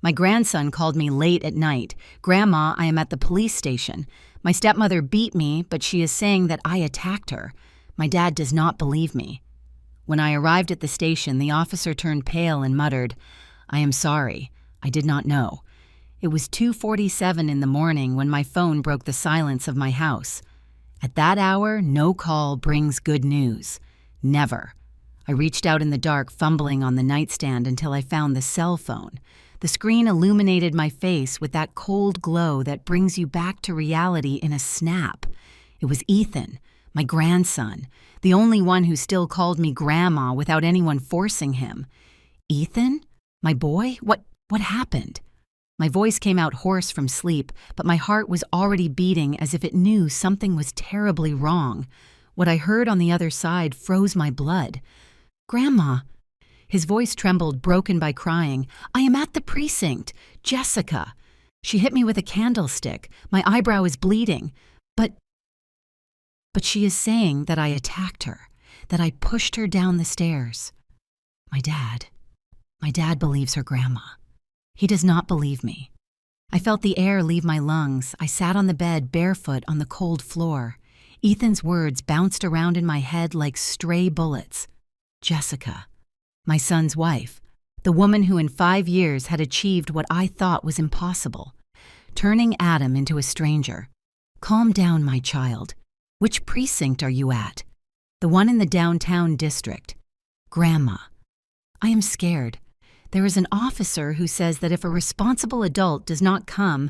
My grandson called me late at night. "Grandma, I am at the police station. My stepmother beat me, but she is saying that I attacked her. My dad does not believe me." When I arrived at the station, the officer turned pale and muttered, "I am sorry. I did not know." It was 2:47 in the morning when my phone broke the silence of my house. At that hour, no call brings good news. Never. I reached out in the dark, fumbling on the nightstand until I found the cell phone. The screen illuminated my face with that cold glow that brings you back to reality in a snap. It was Ethan, my grandson, the only one who still called me Grandma without anyone forcing him. "Ethan? My boy? What happened?" My voice came out hoarse from sleep, but my heart was already beating as if it knew something was terribly wrong. What I heard on the other side froze my blood. "Grandma." His voice trembled, broken by crying. "I am at the precinct. Jessica. She hit me with a candlestick. My eyebrow is bleeding. But she is saying that I attacked her, that I pushed her down the stairs." My dad believes her grandma. He does not believe me. I felt the air leave my lungs. I sat on the bed barefoot on the cold floor. Ethan's words bounced around in my head like stray bullets. Jessica, my son's wife, the woman who in 5 years had achieved what I thought was impossible, turning Adam into a stranger. "Calm down, my child. Which precinct are you at?" "The one in the downtown district." "Grandma, I am scared. There is an officer who says that if a responsible adult does not come,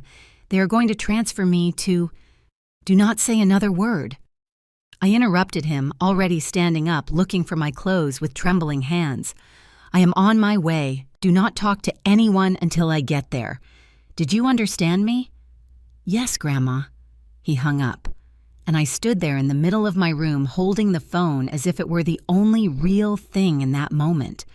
they are going to transfer me to—" "Do not say another word." I interrupted him, already standing up, looking for my clothes with trembling hands. "I am on my way. Do not talk to anyone until I get there. Did you understand me?" "Yes, Grandma." He hung up, and I stood there in the middle of my room holding the phone as if it were the only real thing in that moment.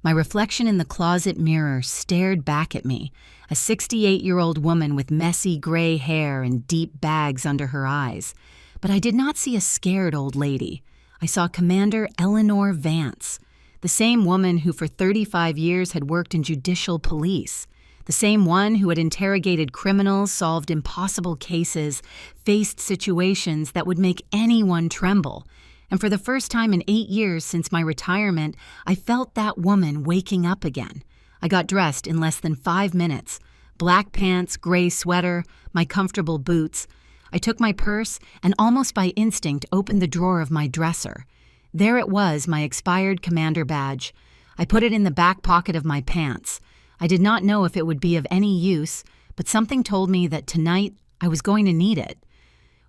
My reflection in the closet mirror stared back at me, a 68-year-old woman with messy gray hair and deep bags under her eyes. But I did not see a scared old lady. I saw Commander Eleanor Vance, the same woman who for 35 years had worked in judicial police, the same one who had interrogated criminals, solved impossible cases, faced situations that would make anyone tremble. And for the first time in 8 years since my retirement, I felt that woman waking up again. I got dressed in less than 5 minutes. Black pants, gray sweater, my comfortable boots. I took my purse and almost by instinct opened the drawer of my dresser. There it was, my expired commander badge. I put it in the back pocket of my pants. I did not know if it would be of any use, but something told me that tonight I was going to need it.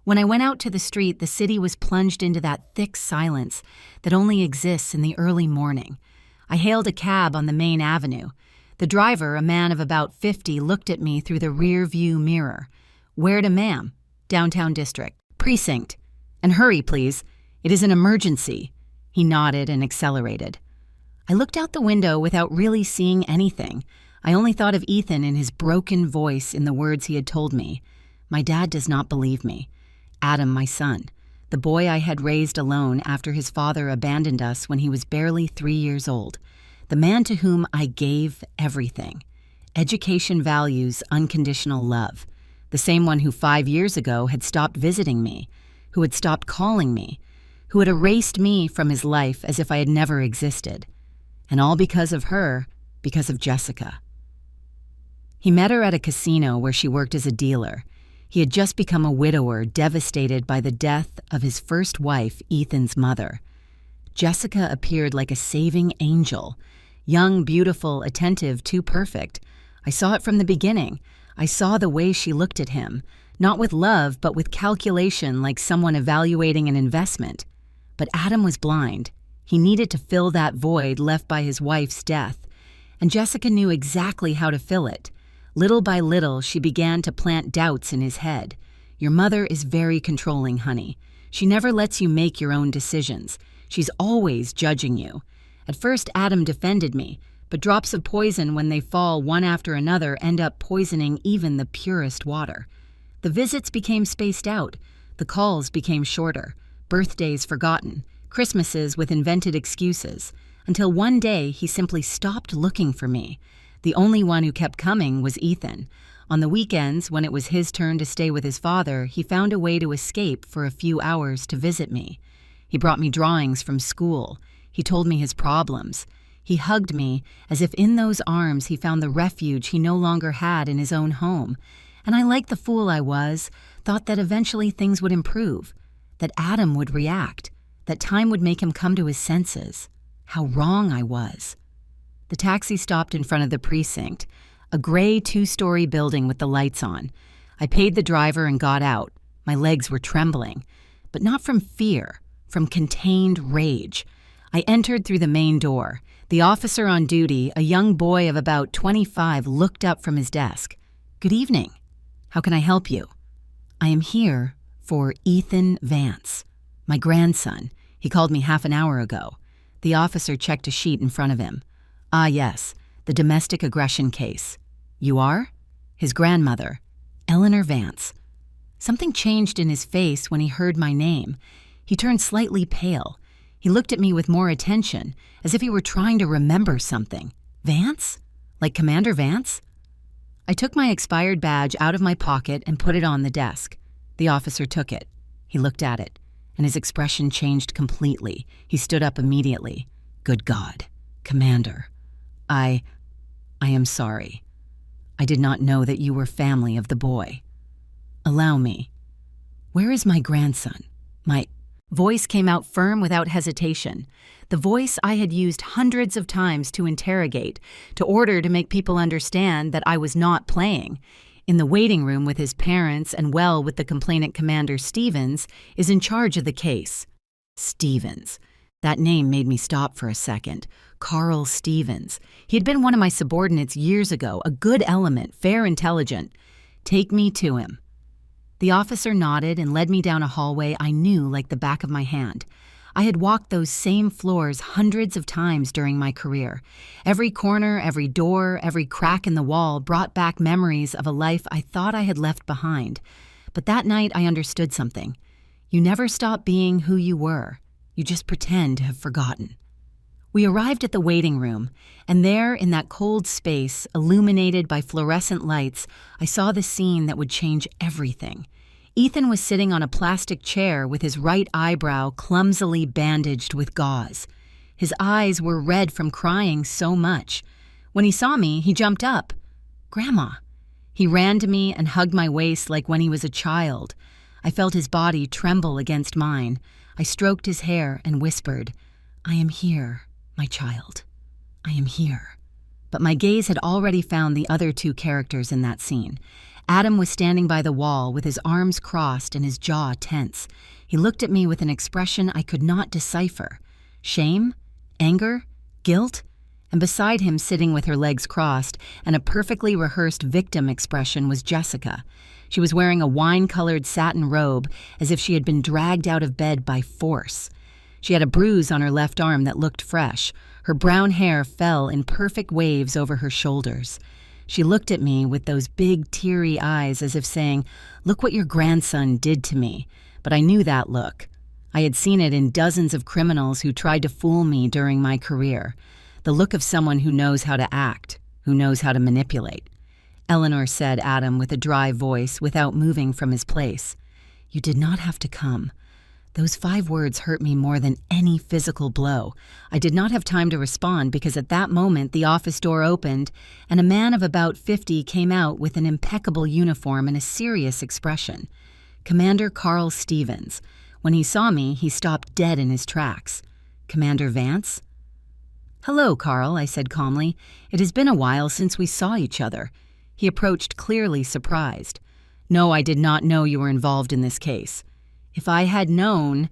When I went out to the street, the city was plunged into that thick silence that only exists in the early morning. I hailed a cab on the main avenue. The driver, a man of about 50, looked at me through the rear view mirror. "Where to, ma'am?" "Downtown district." "Precinct." "And hurry, please. It is an emergency." He nodded and accelerated. I looked out the window without really seeing anything. I only thought of Ethan and his broken voice in the words he had told me. My dad does not believe me. Adam, my son, the boy I had raised alone after his father abandoned us when he was barely 3 years old, the man to whom I gave everything. Education, values, unconditional love. The same one who 5 years ago had stopped visiting me, who had stopped calling me, who had erased me from his life as if I had never existed. And all because of her, because of Jessica. He met her at a casino where she worked as a dealer. He had just become a widower, devastated by the death of his first wife, Ethan's mother. Jessica appeared like a saving angel. Young, beautiful, attentive, too perfect. I saw it from the beginning. I saw the way she looked at him, not with love, but with calculation, like someone evaluating an investment. But Adam was blind. He needed to fill that void left by his wife's death, and Jessica knew exactly how to fill it. Little by little, she began to plant doubts in his head. "Your mother is very controlling, honey. She never lets you make your own decisions. She's always judging you." At first, Adam defended me, but drops of poison, when they fall one after another, end up poisoning even the purest water. The visits became spaced out. The calls became shorter. Birthdays forgotten. Christmases with invented excuses. Until one day, he simply stopped looking for me. The only one who kept coming was Ethan. On the weekends, when it was his turn to stay with his father, he found a way to escape for a few hours to visit me. He brought me drawings from school. He told me his problems. He hugged me as if in those arms he found the refuge he no longer had in his own home. And I, like the fool I was, thought that eventually things would improve, that Adam would react, that time would make him come to his senses. How wrong I was. The taxi stopped in front of the precinct, a gray 2-story building with the lights on. I paid the driver and got out. My legs were trembling, but not from fear, from contained rage. I entered through the main door. The officer on duty, a young boy of about 25, looked up from his desk. "Good evening. How can I help you?" "I am here for Ethan Vance, my grandson. He called me half an hour ago." The officer checked a sheet in front of him. "Ah, yes, the domestic aggression case. You are?" "His grandmother, Eleanor Vance." Something changed in his face when he heard my name. He turned slightly pale. He looked at me with more attention, as if he were trying to remember something. "Vance? Like Commander Vance?" I took my expired badge out of my pocket and put it on the desk. The officer took it. He looked at it, and his expression changed completely. He stood up immediately. "Good God, Commander. I am sorry. I did not know that you were family of the boy. Allow me. Where is my grandson? My..." Voice came out firm without hesitation. The voice I had used hundreds of times to interrogate, to order to make people understand that I was not playing. In the waiting room with his parents and with the complainant Commander Stevens, is in charge of the case. Stevens. That name made me stop for a second. Carl Stevens. He had been one of my subordinates years ago, a good element, fair, intelligent. "Take me to him." The officer nodded and led me down a hallway I knew like the back of my hand. I had walked those same floors hundreds of times during my career. Every corner, every door, every crack in the wall brought back memories of a life I thought I had left behind. But that night I understood something. You never stop being who you were. You just pretend to have forgotten. We arrived at the waiting room, and there, in that cold space, illuminated by fluorescent lights, I saw the scene that would change everything. Ethan was sitting on a plastic chair with his right eyebrow clumsily bandaged with gauze. His eyes were red from crying so much. When he saw me, he jumped up. "Grandma." He ran to me and hugged my waist like when he was a child. I felt his body tremble against mine. I stroked his hair and whispered, "I am here, my child. I am here." But my gaze had already found the other 2 characters in that scene. Adam was standing by the wall with his arms crossed and his jaw tense. He looked at me with an expression I could not decipher. Shame? Anger? Guilt? And beside him, sitting with her legs crossed and a perfectly rehearsed victim expression, was Jessica. She was wearing a wine-colored satin robe as if she had been dragged out of bed by force. She had a bruise on her left arm that looked fresh. Her brown hair fell in perfect waves over her shoulders. She looked at me with those big, teary eyes as if saying, "Look what your grandson did to me." But I knew that look. I had seen it in dozens of criminals who tried to fool me during my career. The look of someone who knows how to act, who knows how to manipulate. "Eleanor," said Adam with a dry voice without moving from his place. "You did not have to come." Those 5 words hurt me more than any physical blow. I did not have time to respond because at that moment the office door opened and a man of about 50 came out with an impeccable uniform and a serious expression. Commander Carl Stevens. When he saw me, he stopped dead in his tracks. "Commander Vance?" "Hello, Carl," I said calmly. "It has been a while since we saw each other." He approached clearly surprised. "No, I did not know you were involved in this case." "If I had known..."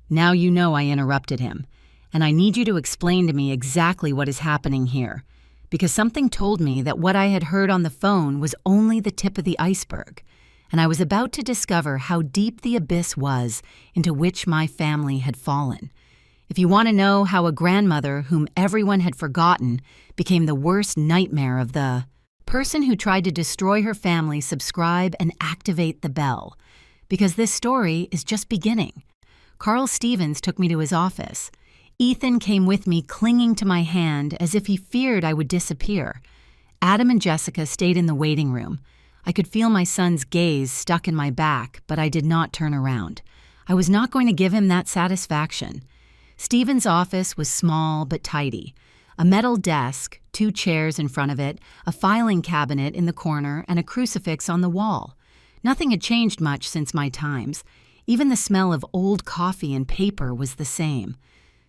"Now you know," I interrupted him. "And I need you to explain to me exactly what is happening here. Because something told me that what I had heard on the phone was only the tip of the iceberg. And I was about to discover how deep the abyss was into which my family had fallen. If you want to know how a grandmother whom everyone had forgotten became the worst nightmare of the person who tried to destroy her family, subscribe and activate the bell. Because this story is just beginning." Carl Stevens took me to his office. Ethan came with me, clinging to my hand as if he feared I would disappear. Adam and Jessica stayed in the waiting room. I could feel my son's gaze stuck in my back, but I did not turn around. I was not going to give him that satisfaction. Stephen's office was small but tidy. A metal desk, 2 chairs in front of it, a filing cabinet in the corner, and a crucifix on the wall. Nothing had changed much since my times. Even the smell of old coffee and paper was the same.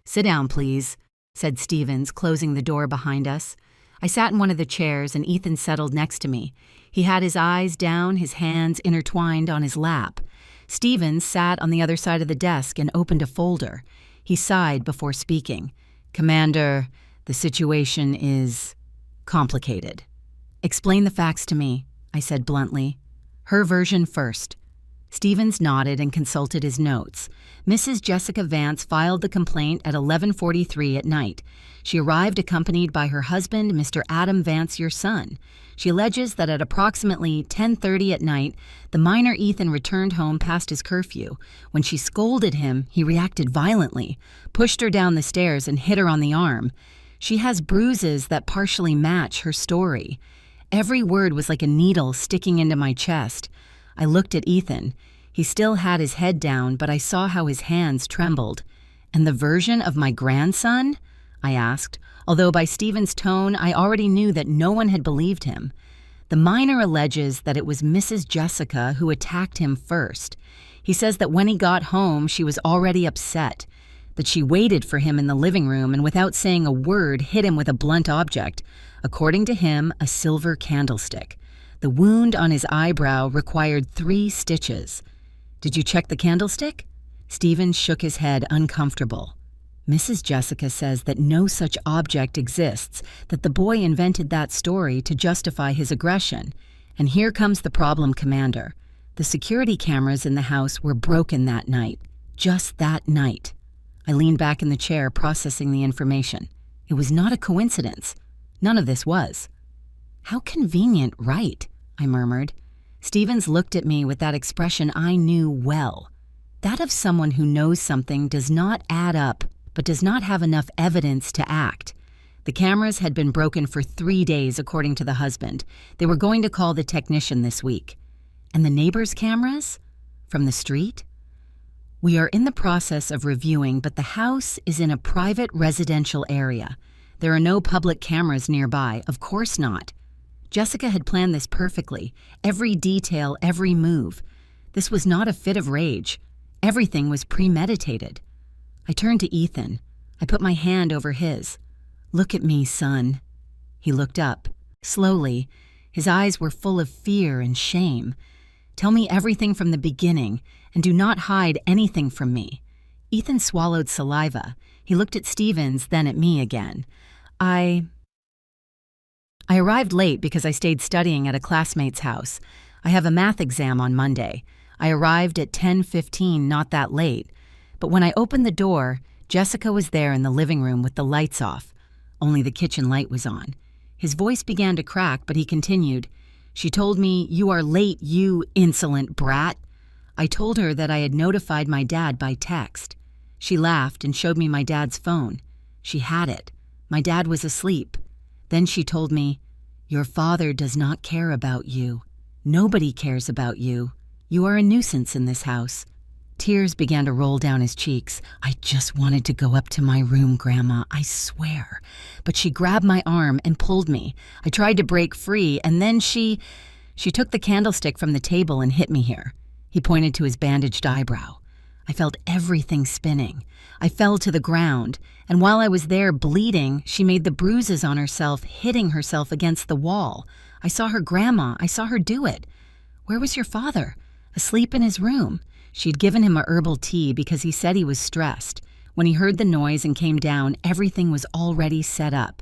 "Sit down, please," said Stevens, closing the door behind us. I sat in one of the chairs and Ethan settled next to me. He had his eyes down, his hands intertwined on his lap. Stevens sat on the other side of the desk and opened a folder. He sighed before speaking. "Commander, the situation is complicated." "Explain the facts to me," I said bluntly. "Her version first." Stevens nodded and consulted his notes. Mrs. Jessica Vance filed the complaint at 11:43 at night. She arrived accompanied by her husband, Mr. Adam Vance, your son. She alleges that at approximately 10:30 at night, the minor Ethan returned home past his curfew. When she scolded him, he reacted violently, pushed her down the stairs and hit her on the arm. She has bruises that partially match her story. Every word was like a needle sticking into my chest. I looked at Ethan. He still had his head down, but I saw how his hands trembled. "And the version of my grandson?" I asked, although by Stephen's tone I already knew that no one had believed him. The minor alleges that it was Mrs. Jessica who attacked him first. He says that when he got home, she was already upset, that she waited for him in the living room and without saying a word hit him with a blunt object, according to him, a silver candlestick. The wound on his eyebrow required 3 stitches. "Did you check the candlestick?" Stephen shook his head, uncomfortable. "Mrs. Jessica says that no such object exists, that the boy invented that story to justify his aggression. And here comes the problem, Commander. The security cameras in the house were broken that night. Just that night." I leaned back in the chair, processing the information. It was not a coincidence. None of this was. "How convenient, right?" I murmured. Stevens looked at me with that expression I knew well. That of someone who knows something does not add up, but does not have enough evidence to act. The cameras had been broken for 3 days, according to the husband. They were going to call the technician this week. And the neighbors' cameras? From the street? "We are in the process of reviewing, but the house is in a private residential area. There are no public cameras nearby, of course not. Jessica had planned this perfectly, every detail, every move. This was not a fit of rage. Everything was premeditated." I turned to Ethan. I put my hand over his. "Look at me, son." He looked up. Slowly, his eyes were full of fear and shame. "Tell me everything from the beginning, and do not hide anything from me." Ethan swallowed saliva. He looked at Stevens, then at me again. I arrived late because I stayed studying at a classmate's house. I have a math exam on Monday. I arrived at 10:15, not that late. But when I opened the door, Jessica was there in the living room with the lights off. Only the kitchen light was on. His voice began to crack, but he continued. "She told me, 'You are late, you insolent brat.' I told her that I had notified my dad by text. She laughed and showed me my dad's phone. She had it. My dad was asleep. Then she told me, 'Your father does not care about you. Nobody cares about you. You are a nuisance in this house.'" Tears began to roll down his cheeks. "I just wanted to go up to my room, Grandma, I swear. But she grabbed my arm and pulled me. I tried to break free, and then she took the candlestick from the table and hit me here." He pointed to his bandaged eyebrow. I felt everything spinning. I fell to the ground, and while I was there bleeding, she made the bruises on herself, hitting herself against the wall. I saw her grandma. I saw her do it. "Where was your father?" "Asleep in his room." She'd given him a herbal tea because he said he was stressed. When he heard the noise and came down, everything was already set up.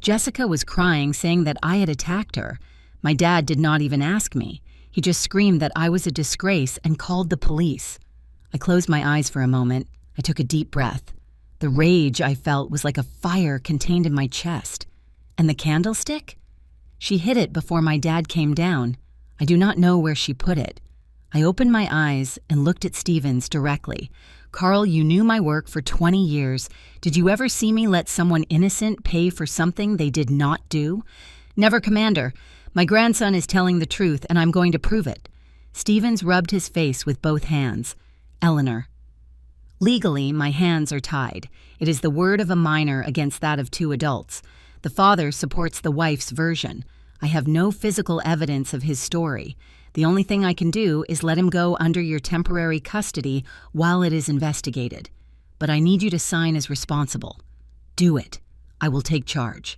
Jessica was crying, saying that I had attacked her. My dad did not even ask me. He just screamed that I was a disgrace and called the police. I closed my eyes for a moment. I took a deep breath. The rage I felt was like a fire contained in my chest. And the candlestick? She hid it before my dad came down. I do not know where she put it. I opened my eyes and looked at Stevens directly. "Carl, you knew my work for 20 years. Did you ever see me let someone innocent pay for something they did not do? Never, Commander. My grandson is telling the truth, and I'm going to prove it. Stevens rubbed his face with both hands. Eleanor. Legally, my hands are tied. It is the word of a minor against that of two adults. The father supports the wife's version. I have no physical evidence of his story. The only thing I can do is let him go under your temporary custody while it is investigated. But I need you to sign as responsible. Do it. I will take charge.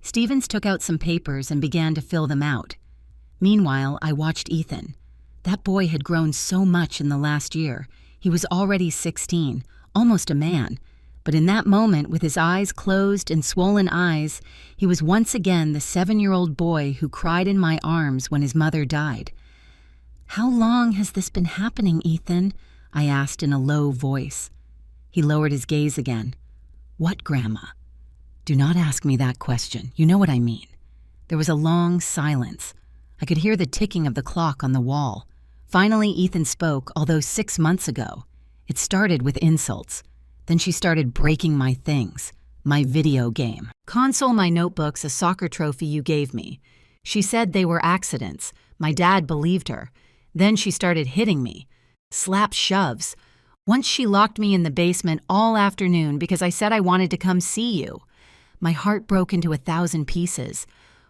Stevens took out some papers and began to fill them out. Meanwhile, I watched Ethan. That boy had grown so much in the last year. He was already 16, almost a man. But in that moment, with his eyes closed and swollen eyes, he was once again the 7-year-old boy who cried in my arms when his mother died. "How long has this been happening, Ethan?" I asked in a low voice. He lowered his gaze again. "What, Grandma?" "Do not ask me that question. You know what I mean." There was a long silence. I could hear the ticking of the clock on the wall. Finally, Ethan spoke, although 6 months ago. It started with insults. Then she started breaking my things. My video game console, my notebooks, a soccer trophy you gave me. She said they were accidents. My dad believed her. Then she started hitting me. Slap shoves. Once she locked me in the basement all afternoon because I said I wanted to come see you. My heart broke into 1,000 pieces.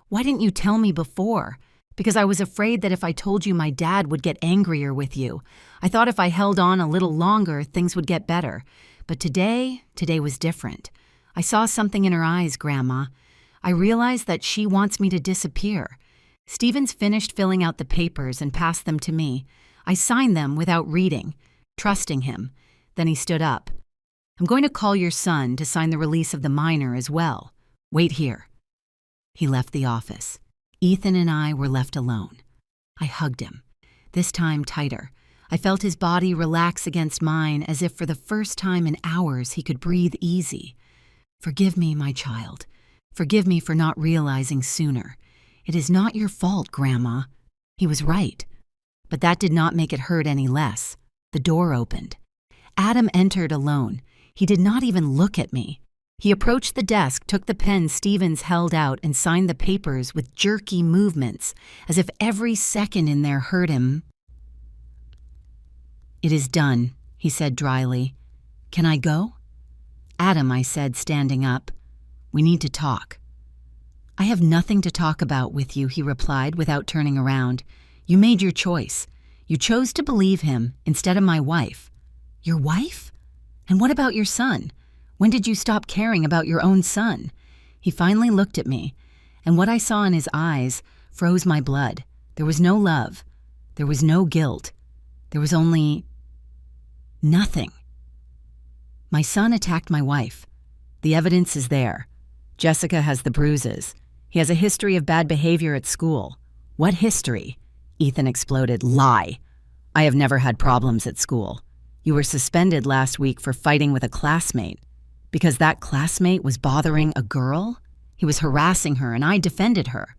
Why didn't you tell me before? Because I was afraid that if I told you, my dad would get angrier with you. I thought if I held on a little longer, things would get better. But today was different. I saw something in her eyes, Grandma. I realized that she wants me to disappear. Stevens finished filling out the papers and passed them to me. I signed them without reading, trusting him. Then he stood up. "I'm going to call your son to sign the release of the minor as well. Wait here." He left the office. Ethan and I were left alone. I hugged him, this time tighter. I felt his body relax against mine as if for the first time in hours he could breathe easy. "Forgive me, my child. Forgive me for not realizing sooner. It is not your fault, Grandma." He was right. But that did not make it hurt any less. The door opened. Adam entered alone. He did not even look at me. He approached the desk, took the pen Stevens held out, and signed the papers with jerky movements, as if every second in there hurt him. "It is done," he said dryly. "Can I go?" "Adam," I said, standing up. "We need to talk." "I have nothing to talk about with you," he replied without turning around. "You made your choice. You chose to believe him instead of my wife." "Your wife? And what about your son? When did you stop caring about your own son?" He finally looked at me, and what I saw in his eyes froze my blood. There was no love. There was no guilt. There was only nothing. "My son attacked my wife. The evidence is there. Jessica has the bruises. He has a history of bad behavior at school." "What history?" Ethan exploded. "Lie. I have never had problems at school. You were suspended last week for fighting with a classmate. Because that classmate was bothering a girl? He was harassing her, and I defended her."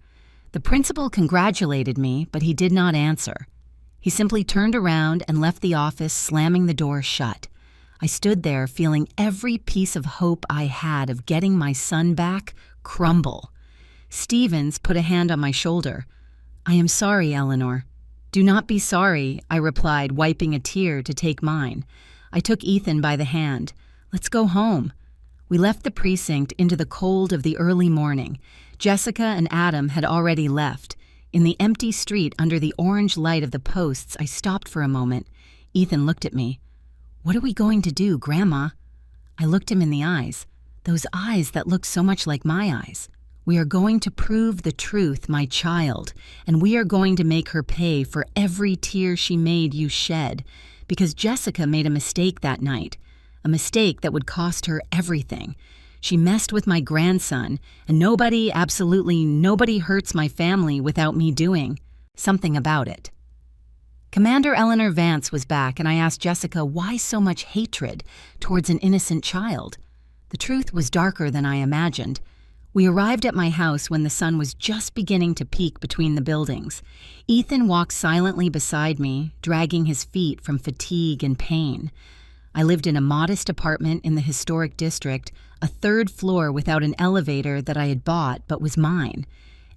The principal congratulated me, but he did not answer. He simply turned around and left the office, slamming the door shut. I stood there feeling every piece of hope I had of getting my son back crumble. Stevens put a hand on my shoulder. "I am sorry, Eleanor." "Do not be sorry," I replied, wiping a tear to take mine. I took Ethan by the hand. "Let's go home." We left the precinct into the cold of the early morning. Jessica and Adam had already left. In the empty street under the orange light of the posts, I stopped for a moment. Ethan looked at me. "What are we going to do, Grandma?" I looked him in the eyes, those eyes that looked so much like my eyes. "We are going to prove the truth, my child, and we are going to make her pay for every tear she made you shed, because Jessica made a mistake that night, a mistake that would cost her everything. She messed with my grandson, and nobody, absolutely nobody hurts my family without me doing something about it." Commander Eleanor Vance was back, and I asked Jessica why so much hatred towards an innocent child. The truth was darker than I imagined. We arrived at my house when the sun was just beginning to peek between the buildings. Ethan walked silently beside me, dragging his feet from fatigue and pain. I lived in a modest apartment in the historic district, a third floor without an elevator that I had bought but was mine.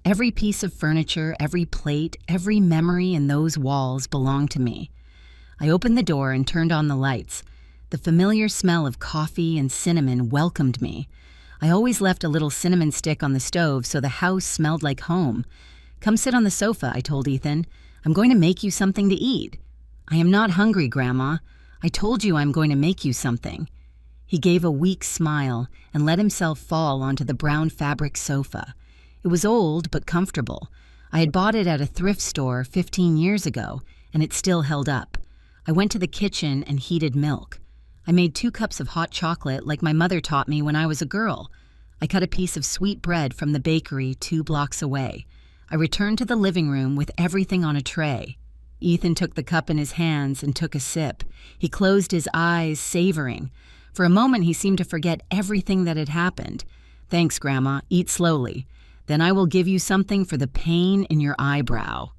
Every piece of furniture, every plate, every memory in those walls belonged to me. I opened the door and turned on the lights. The familiar smell of coffee and cinnamon welcomed me. I always left a little cinnamon stick on the stove so the house smelled like home. "Come sit on the sofa," I told Ethan. "I'm going to make you something to eat." "I am not hungry, Grandma. I told you I'm going to make you something." He gave a weak smile and let himself fall onto the brown fabric sofa. It was old but comfortable. I had bought it at a thrift store 15 years ago, and it still held up. I went to the kitchen and heated milk. I made 2 cups of hot chocolate like my mother taught me when I was a girl. I cut a piece of sweet bread from the bakery 2 blocks away. I returned to the living room with everything on a tray. Ethan took the cup in his hands and took a sip. He closed his eyes, savoring. For a moment, he seemed to forget everything that had happened. "Thanks, Grandma. Eat slowly. Then I will give you something for the pain in your eyebrow."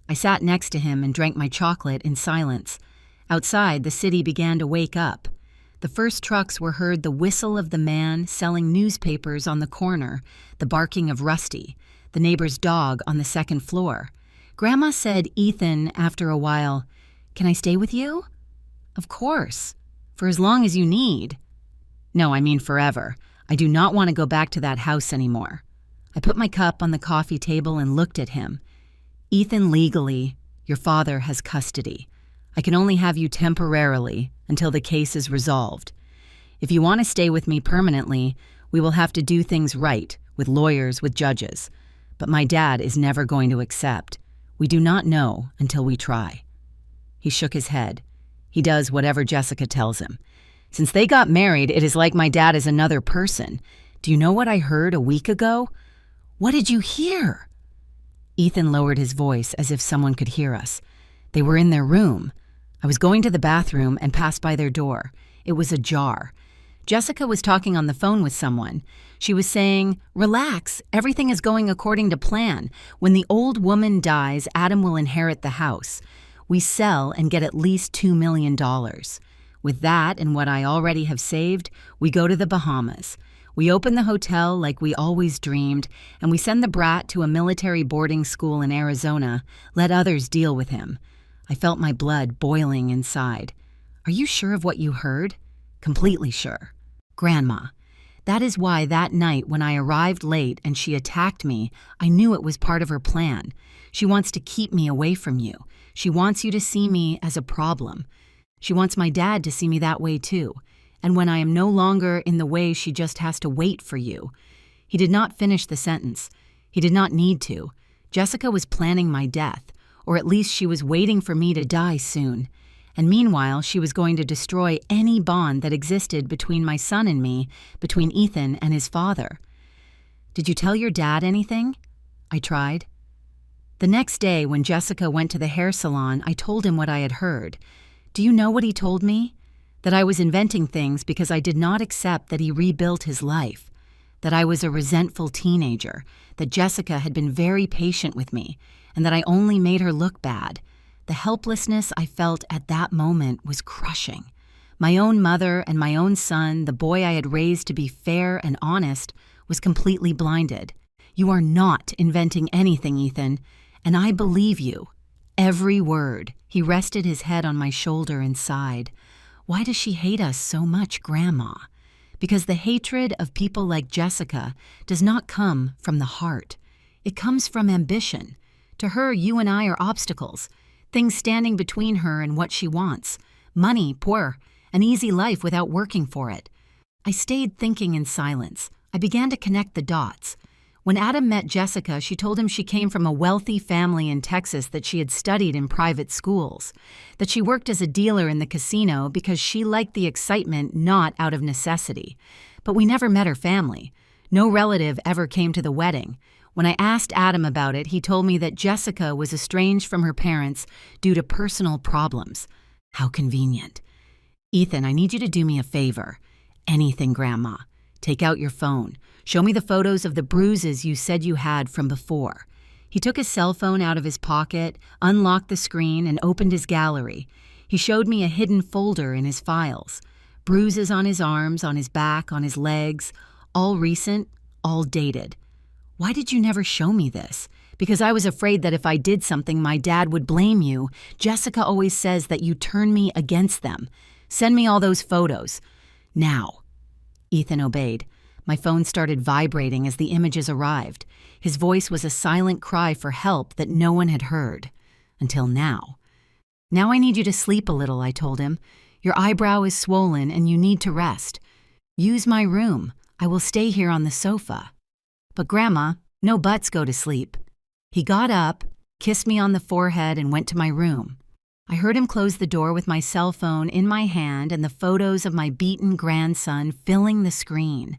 I sat next to him and drank my chocolate in silence. Outside, the city began to wake up. The first trucks were heard the whistle of the man selling newspapers on the corner, the barking of Rusty, the neighbor's dog on the second floor. Grandma said, "Ethan," after a while, "Can I stay with you?" "Of course. For as long as you need." "No, I mean forever. I do not want to go back to that house anymore." I put my cup on the coffee table and looked at him. "Ethan, legally, your father has custody. I can only have you temporarily until the case is resolved. If you want to stay with me permanently, we will have to do things right, with lawyers, with judges. But my dad is never going to accept. We do not know until we try." He shook his head. He does whatever Jessica tells him. "Since they got married, it is like my dad is another person. Do you know what I heard a week ago?" "What did you hear?" Ethan lowered his voice as if someone could hear us. "They were in their room. I was going to the bathroom and passed by their door. It was ajar. Jessica was talking on the phone with someone. She was saying, 'Relax, everything is going according to plan. When the old woman dies, Adam will inherit the house. We sell and get at least $2 million. With that and what I already have saved, we go to the Bahamas. We open the hotel like we always dreamed, and we send the brat to a military boarding school in Arizona. Let others deal with him.'" I felt my blood boiling inside. "Are you sure of what you heard?" "Completely sure." "Grandma, that is why that night when I arrived late and she attacked me, I knew it was part of her plan. She wants to keep me away from you. She wants you to see me as a problem. She wants my dad to see me that way too. And when I am no longer in the way, she just has to wait for you." He did not finish the sentence. He did not need to. Jessica was planning my death, or at least she was waiting for me to die soon. And meanwhile, she was going to destroy any bond that existed between my son and me, between Ethan and his father. "Did you tell your dad anything?" I tried. The next day, when Jessica went to the hair salon, I told him what I had heard. Do you know what he told me? That I was inventing things because I did not accept that he rebuilt his life. That I was a resentful teenager. That Jessica had been very patient with me, and that I only made her look bad. The helplessness I felt at that moment was crushing. My own mother and my own son, the boy I had raised to be fair and honest, was completely blinded. "You are not inventing anything, Ethan, and I believe you. Every word." He rested his head on my shoulder and sighed. "Why does she hate us so much, Grandma?" Because the hatred of people like Jessica does not come from the heart. It comes from ambition. To her, you and I are obstacles, things standing between her and what she wants. Money, power, an easy life without working for it. I stayed thinking in silence. I began to connect the dots. When Adam met Jessica, she told him she came from a wealthy family in Texas, that she had studied in private schools, that she worked as a dealer in the casino because she liked the excitement, not out of necessity. But we never met her family. No relative ever came to the wedding. When I asked Adam about it, he told me that Jessica was estranged from her parents due to personal problems. How convenient. "Ethan, I need you to do me a favor." "Anything, Grandma." "Take out your phone. Show me the photos of the bruises you said you had from before." He took his cell phone out of his pocket, unlocked the screen, and opened his gallery. He showed me a hidden folder in his files. Bruises on his arms, on his back, on his legs, all recent, all dated. Why did you never show me this? Because I was afraid that if I did something, my dad would blame you. Jessica always says that you turn me against them. Send me all those photos. Now." Ethan obeyed. My phone started vibrating as the images arrived. His voice was a silent cry for help that no one had heard. Until now. "Now I need you to sleep a little," I told him. "Your eyebrow is swollen and you need to rest. Use my room. I will stay here on the sofa." "But Grandma, no buts go to sleep." He got up, kissed me on the forehead, and went to my room. I heard him close the door with my cell phone in my hand and the photos of my beaten grandson filling the screen.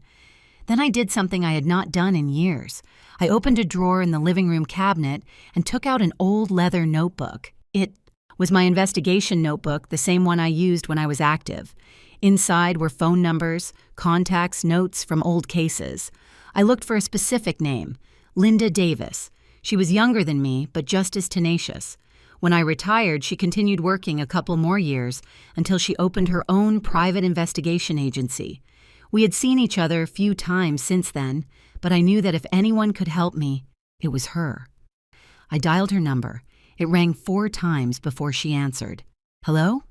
Then I did something I had not done in years. I opened a drawer in the living room cabinet and took out an old leather notebook. It was my investigation notebook, the same one I used when I was active. Inside were phone numbers, contacts, notes from old cases. I looked for a specific name, Linda Davis. She was younger than me, but just as tenacious. When I retired, she continued working a couple more years until she opened her own private investigation agency. We had seen each other a few times since then, but I knew that if anyone could help me, it was her. I dialed her number. It rang 4 times before she answered. "Hello?"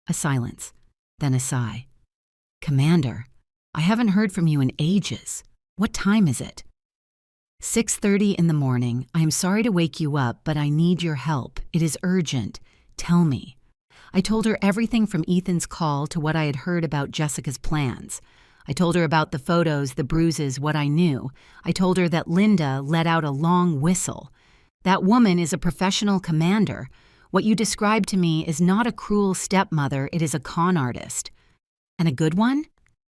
A silence, then a sigh. "Commander, I haven't heard from you in ages. What time is it?" 6:30 in the morning. "I am sorry to wake you up, but I need your help. It is urgent. Tell me." I told her everything from Ethan's call to what I had heard about Jessica's plans. I told her about the photos, the bruises, what I knew. I told her that Linda let out a long whistle. "That woman is a professional commander. What you described to me is not a cruel stepmother, it is a con artist." "And a good one?"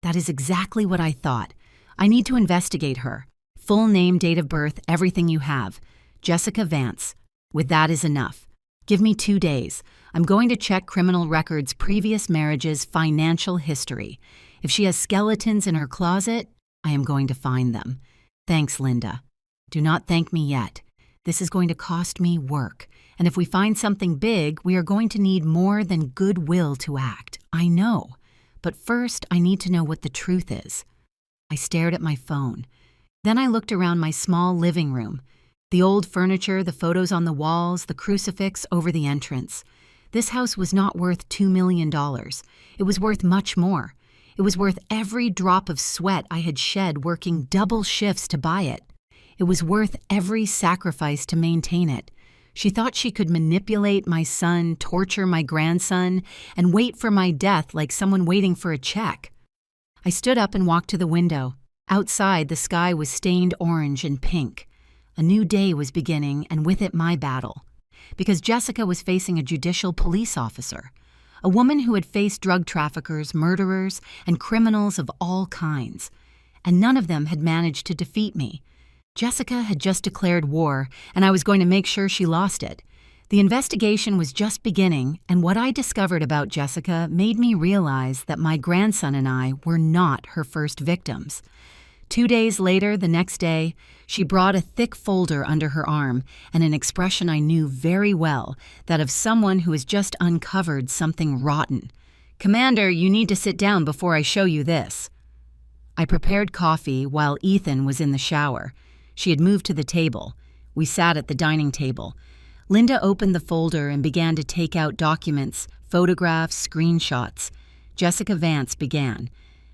"That is exactly what I thought. I need to investigate her. Full name, date of birth, everything you have. Jessica Vance. With that is enough. Give me 2 days. I'm going to check criminal records, previous marriages, financial history. If she has skeletons in her closet, I am going to find them. Thanks, Linda. Do not thank me yet. This is going to cost me work. And if we find something big, we are going to need more than goodwill to act. I know. But first, I need to know what the truth is." I stared at my phone. Then I looked around my small living room. The old furniture, the photos on the walls, the crucifix over the entrance. This house was not worth $2 million. It was worth much more. It was worth every drop of sweat I had shed working double shifts to buy it. It was worth every sacrifice to maintain it. She thought she could manipulate my son, torture my grandson, and wait for my death like someone waiting for a check. I stood up and walked to the window. Outside, the sky was stained orange and pink. A new day was beginning, and with it my battle. Because Jessica was facing a judicial police officer, a woman who had faced drug traffickers, murderers, and criminals of all kinds. And none of them had managed to defeat me. Jessica had just declared war, and I was going to make sure she lost it. The investigation was just beginning, and what I discovered about Jessica made me realize that my grandson and I were not her first victims. 2 days later, the next day, she brought a thick folder under her arm and an expression I knew very well, that of someone who has just uncovered something rotten. "Commander, you need to sit down before I show you this." I prepared coffee while Ethan was in the shower. She had moved to the table. We sat at the dining table. Linda opened the folder and began to take out documents, photographs, screenshots. Jessica Vance began.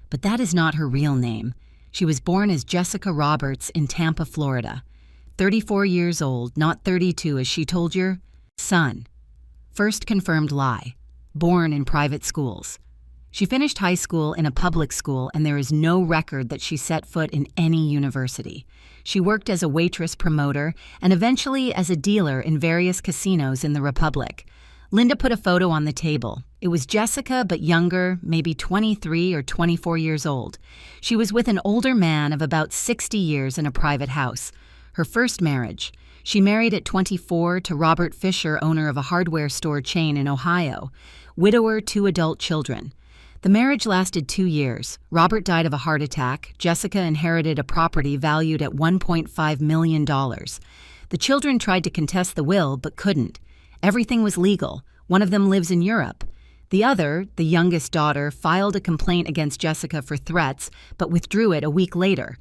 But that is not her real name. She was born as Jessica Roberts in Tampa, Florida. 34 years old, not 32 as she told you. Son. First confirmed lie. Born in private schools. She finished high school in a public school, and there is no record that she set foot in any university. She worked as a waitress promoter and eventually as a dealer in various casinos in the Republic. Linda put a photo on the table. It was Jessica, but younger, maybe 23 or 24 years old. She was with an older man of about 60 years in a private house. Her first marriage. She married at 24 to Robert Fisher, owner of a hardware store chain in Ohio. Widower, 2 adult children. The marriage lasted 2 years. Robert died of a heart attack. Jessica inherited a property valued at $1.5 million. The children tried to contest the will, but couldn't. Everything was legal. One of them lives in Europe. The other, the youngest daughter, filed a complaint against Jessica for threats, but withdrew it a week later.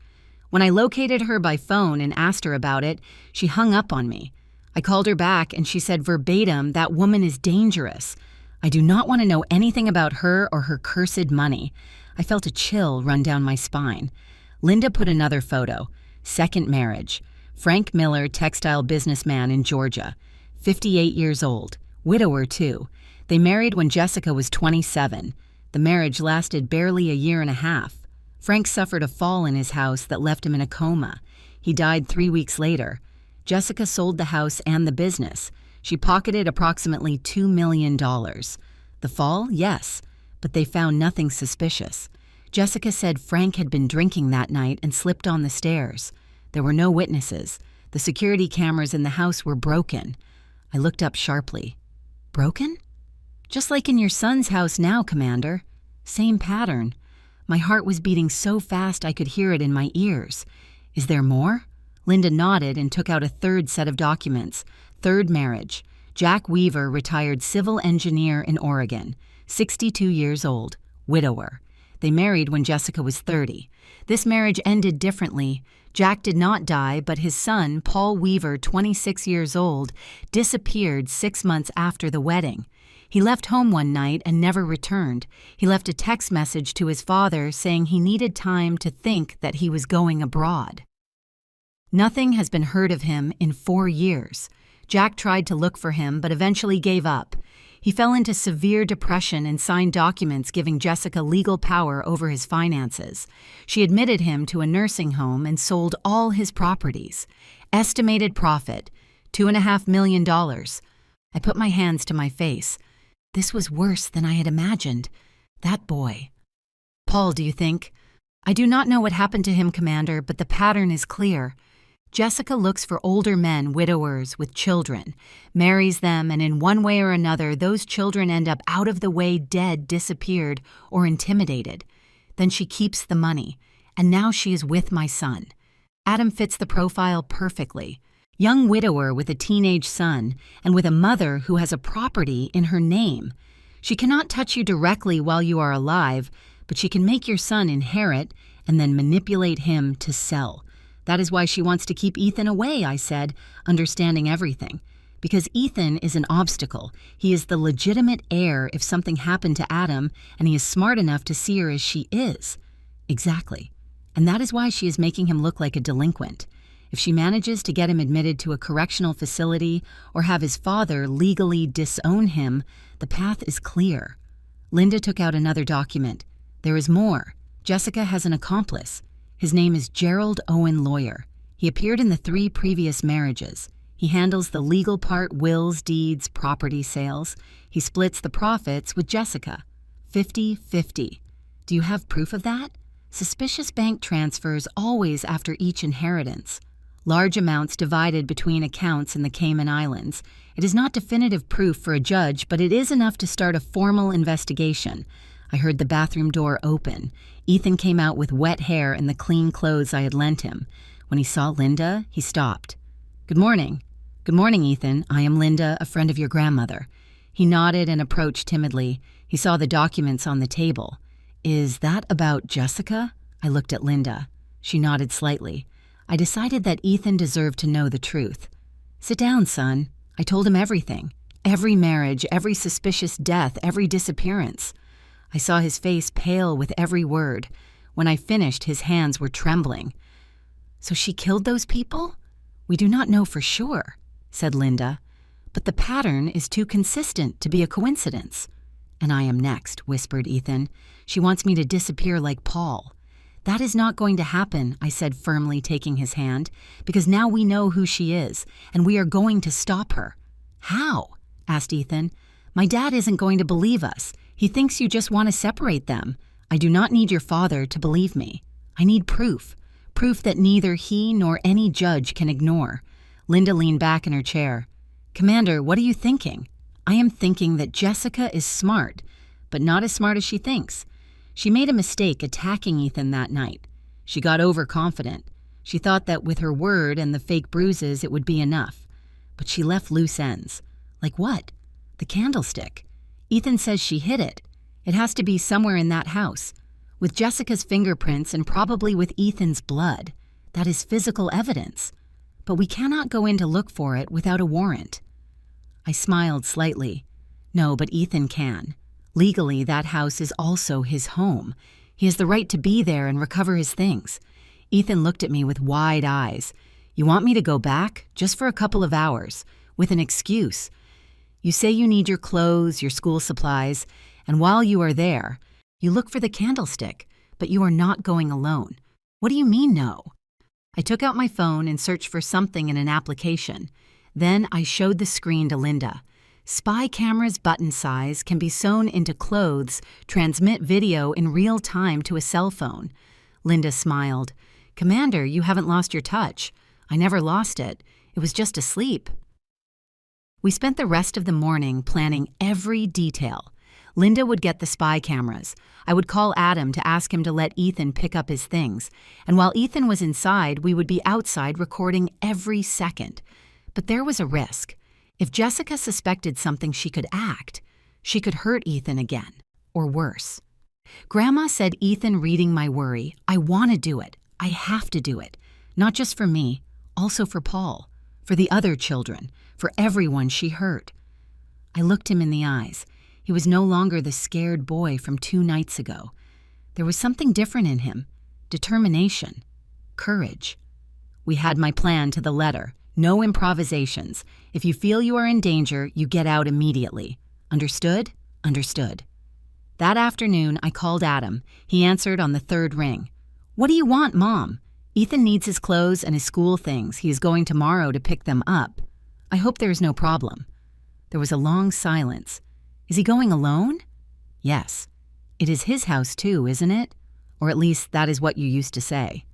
When I located her by phone and asked her about it, she hung up on me. I called her back and she said verbatim, "That woman is dangerous. I do not want to know anything about her or her cursed money." I felt a chill run down my spine. Linda put another photo. Second marriage. Frank Miller, textile businessman in Georgia. 58 years old. Widower, too. They married when Jessica was 27. The marriage lasted barely a year and a half. Frank suffered a fall in his house that left him in a coma. He died 3 weeks later. Jessica sold the house and the business. She pocketed approximately $2 million. The fall? Yes, but they found nothing suspicious. Jessica said Frank had been drinking that night and slipped on the stairs. There were no witnesses. The security cameras in the house were broken. I looked up sharply. Broken? Just like in your son's house now, Commander. Same pattern. My heart was beating so fast I could hear it in my ears. Is there more? Linda nodded and took out a third set of documents. Third marriage. Jack Weaver, retired civil engineer in Oregon. 62 years old. Widower. They married when Jessica was 30. This marriage ended differently. Jack did not die, but his son, Paul Weaver, 26 years old, disappeared 6 months after the wedding. He left home one night and never returned. He left a text message to his father saying he needed time to think that he was going abroad. Nothing has been heard of him in 4 years. Jack tried to look for him, but eventually gave up. He fell into severe depression and signed documents giving Jessica legal power over his finances. She admitted him to a nursing home and sold all his properties. Estimated profit, $2.5 million. I put my hands to my face. This was worse than I had imagined. That boy. Paul, do you think? I do not know what happened to him, Commander, but the pattern is clear. Jessica looks for older men, widowers, with children, marries them, and in one way or another, those children end up out of the way, dead, disappeared, or intimidated. Then she keeps the money, and now she is with my son. Adam fits the profile perfectly. Young widower with a teenage son, and with a mother who has a property in her name. She cannot touch you directly while you are alive, but she can make your son inherit and then manipulate him to sell. That is why she wants to keep Ethan away, I said, understanding everything. Because Ethan is an obstacle. He is the legitimate heir if something happened to Adam, and he is smart enough to see her as she is. Exactly. And that is why she is making him look like a delinquent. If she manages to get him admitted to a correctional facility or have his father legally disown him, the path is clear. Linda took out another document. There is more. Jessica has an accomplice. His name is Gerald Owen Lawyer. He appeared in the 3 previous marriages. He handles the legal part, wills, deeds, property sales. He splits the profits with Jessica. 50-50. Do you have proof of that? Suspicious bank transfers always after each inheritance. Large amounts divided between accounts in the Cayman Islands. It is not definitive proof for a judge, but it is enough to start a formal investigation. I heard the bathroom door open. Ethan came out with wet hair and the clean clothes I had lent him. When he saw Linda, he stopped. "Good morning." "Good morning, Ethan. I am Linda, a friend of your grandmother." He nodded and approached timidly. He saw the documents on the table. "Is that about Jessica?" I looked at Linda. She nodded slightly. I decided that Ethan deserved to know the truth. "Sit down, son." I told him everything. Every marriage, every suspicious death, every disappearance. I saw his face pale with every word. When I finished, his hands were trembling. "So she killed those people?" "We do not know for sure," said Linda. "But the pattern is too consistent to be a coincidence." "And I am next," whispered Ethan. "She wants me to disappear like Paul." "That is not going to happen," I said firmly, taking his hand, "because now we know who she is, and we are going to stop her." "How?" asked Ethan. "My dad isn't going to believe us. He thinks you just want to separate them. I do not need your father to believe me. I need proof. Proof that neither he nor any judge can ignore." Linda leaned back in her chair. "Commander, what are you thinking?" "I am thinking that Jessica is smart, but not as smart as she thinks. She made a mistake attacking Ethan that night. She got overconfident. She thought that with her word and the fake bruises it would be enough. But she left loose ends. Like what? The candlestick. Ethan says she hid it. It has to be somewhere in that house, with Jessica's fingerprints and probably with Ethan's blood. That is physical evidence. But we cannot go in to look for it without a warrant. I smiled slightly. No, but Ethan can. Legally, that house is also his home. He has the right to be there and recover his things. Ethan looked at me with wide eyes. You want me to go back? Just for a couple of hours, with an excuse. You say you need your clothes, your school supplies, and while you are there, you look for the candlestick, but you are not going alone. What do you mean, no? I took out my phone and searched for something in an application. Then I showed the screen to Linda. Spy cameras button size can be sewn into clothes, transmit video in real time to a cell phone. Linda smiled. Commander, you haven't lost your touch. I never lost it. It was just asleep. We spent the rest of the morning planning every detail. Linda would get the spy cameras. I would call Adam to ask him to let Ethan pick up his things. And while Ethan was inside, we would be outside recording every second. But there was a risk. If Jessica suspected something, she could act. She could hurt Ethan again, or worse. Grandma said Ethan reading my worry. I want to do it. I have to do it. Not just for me, also for Paul, for the other children, for everyone she hurt. I looked him in the eyes. He was no longer the scared boy from 2 nights ago. There was something different in him. Determination. Courage. We had my plan to the letter. No improvisations. If you feel you are in danger, you get out immediately. Understood? Understood. That afternoon, I called Adam. He answered on the 3rd ring. What do you want, Mom? Ethan needs his clothes and his school things. He is going tomorrow to pick them up. I hope there is no problem. There was a long silence. Is he going alone? Yes. It is his house too, isn't it? Or at least that is what you used to say.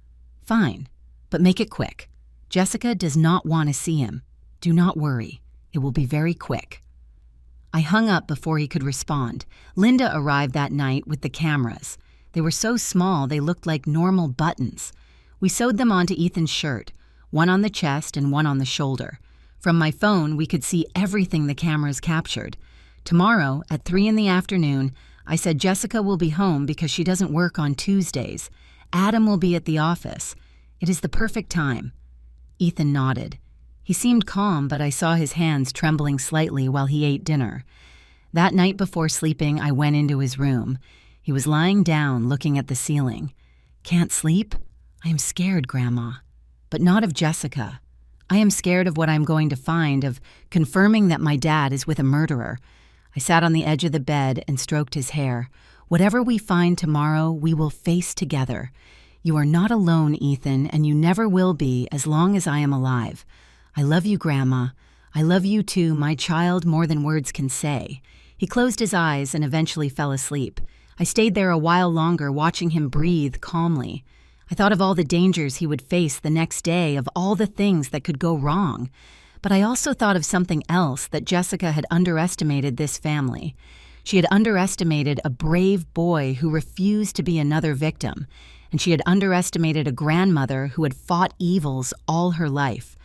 Fine, but make it quick. Jessica does not want to see him. Do not worry. It will be very quick. I hung up before he could respond. Linda arrived that night with the cameras. They were so small they looked like normal buttons. We sewed them onto Ethan's shirt, one on the chest and one on the shoulder. From my phone, we could see everything the cameras captured. Tomorrow, at 3 in the afternoon, I said Jessica will be home because she doesn't work on Tuesdays. Adam will be at the office. It is the perfect time. Ethan nodded. He seemed calm, but I saw his hands trembling slightly while he ate dinner. That night before sleeping, I went into his room. He was lying down, looking at the ceiling. Can't sleep? I am scared, Grandma. But not of Jessica. I am scared of what I'm going to find, of confirming that my dad is with a murderer. I sat on the edge of the bed and stroked his hair. Whatever we find tomorrow, we will face together. You are not alone, Ethan, and you never will be as long as I am alive. I love you, Grandma. I love you too, my child, more than words can say. He closed his eyes and eventually fell asleep. I stayed there a while longer, watching him breathe calmly. I thought of all the dangers he would face the next day, of all the things that could go wrong. But I also thought of something else, that Jessica had underestimated this family. She had underestimated a brave boy who refused to be another victim, and she had underestimated a grandmother who had fought evils all her life.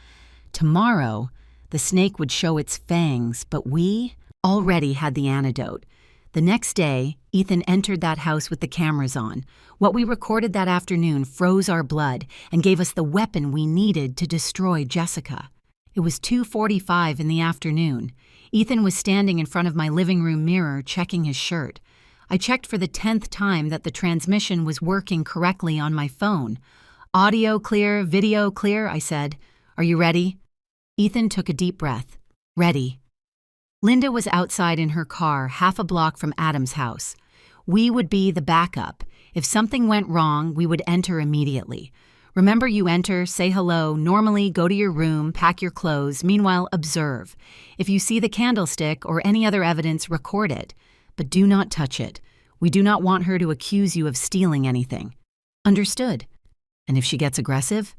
Tomorrow, the snake would show its fangs, but we already had the antidote. The next day, Ethan entered that house with the cameras on. What we recorded that afternoon froze our blood and gave us the weapon we needed to destroy Jessica. It was 2:45 in the afternoon. Ethan was standing in front of my living room mirror checking his shirt. I checked for the 10th time that the transmission was working correctly on my phone. Audio clear, video clear, I said. Are you ready? Ethan took a deep breath. Ready. Linda was outside in her car, half a block from Adam's house. We would be the backup. If something went wrong, we would enter immediately. Remember, you enter, say hello, normally go to your room, pack your clothes, meanwhile observe. If you see the candlestick or any other evidence, record it. But do not touch it. We do not want her to accuse you of stealing anything. Understood. And if she gets aggressive?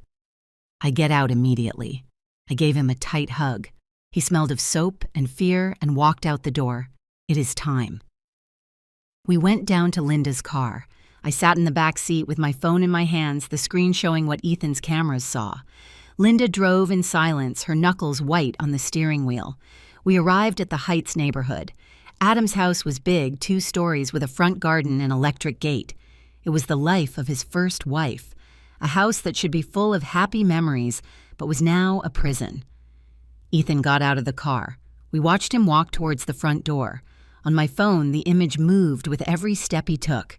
I get out immediately. I gave him a tight hug. He smelled of soap and fear and walked out the door. It is time. We went down to Linda's car. I sat in the back seat with my phone in my hands, the screen showing what Ethan's cameras saw. Linda drove in silence, her knuckles white on the steering wheel. We arrived at the Heights neighborhood. Adam's house was big, 2 stories with a front garden and electric gate. It was the life of his first wife. a house that should be full of happy memories, but was now a prison. Ethan got out of the car. We watched him walk towards the front door. On my phone, the image moved with every step he took.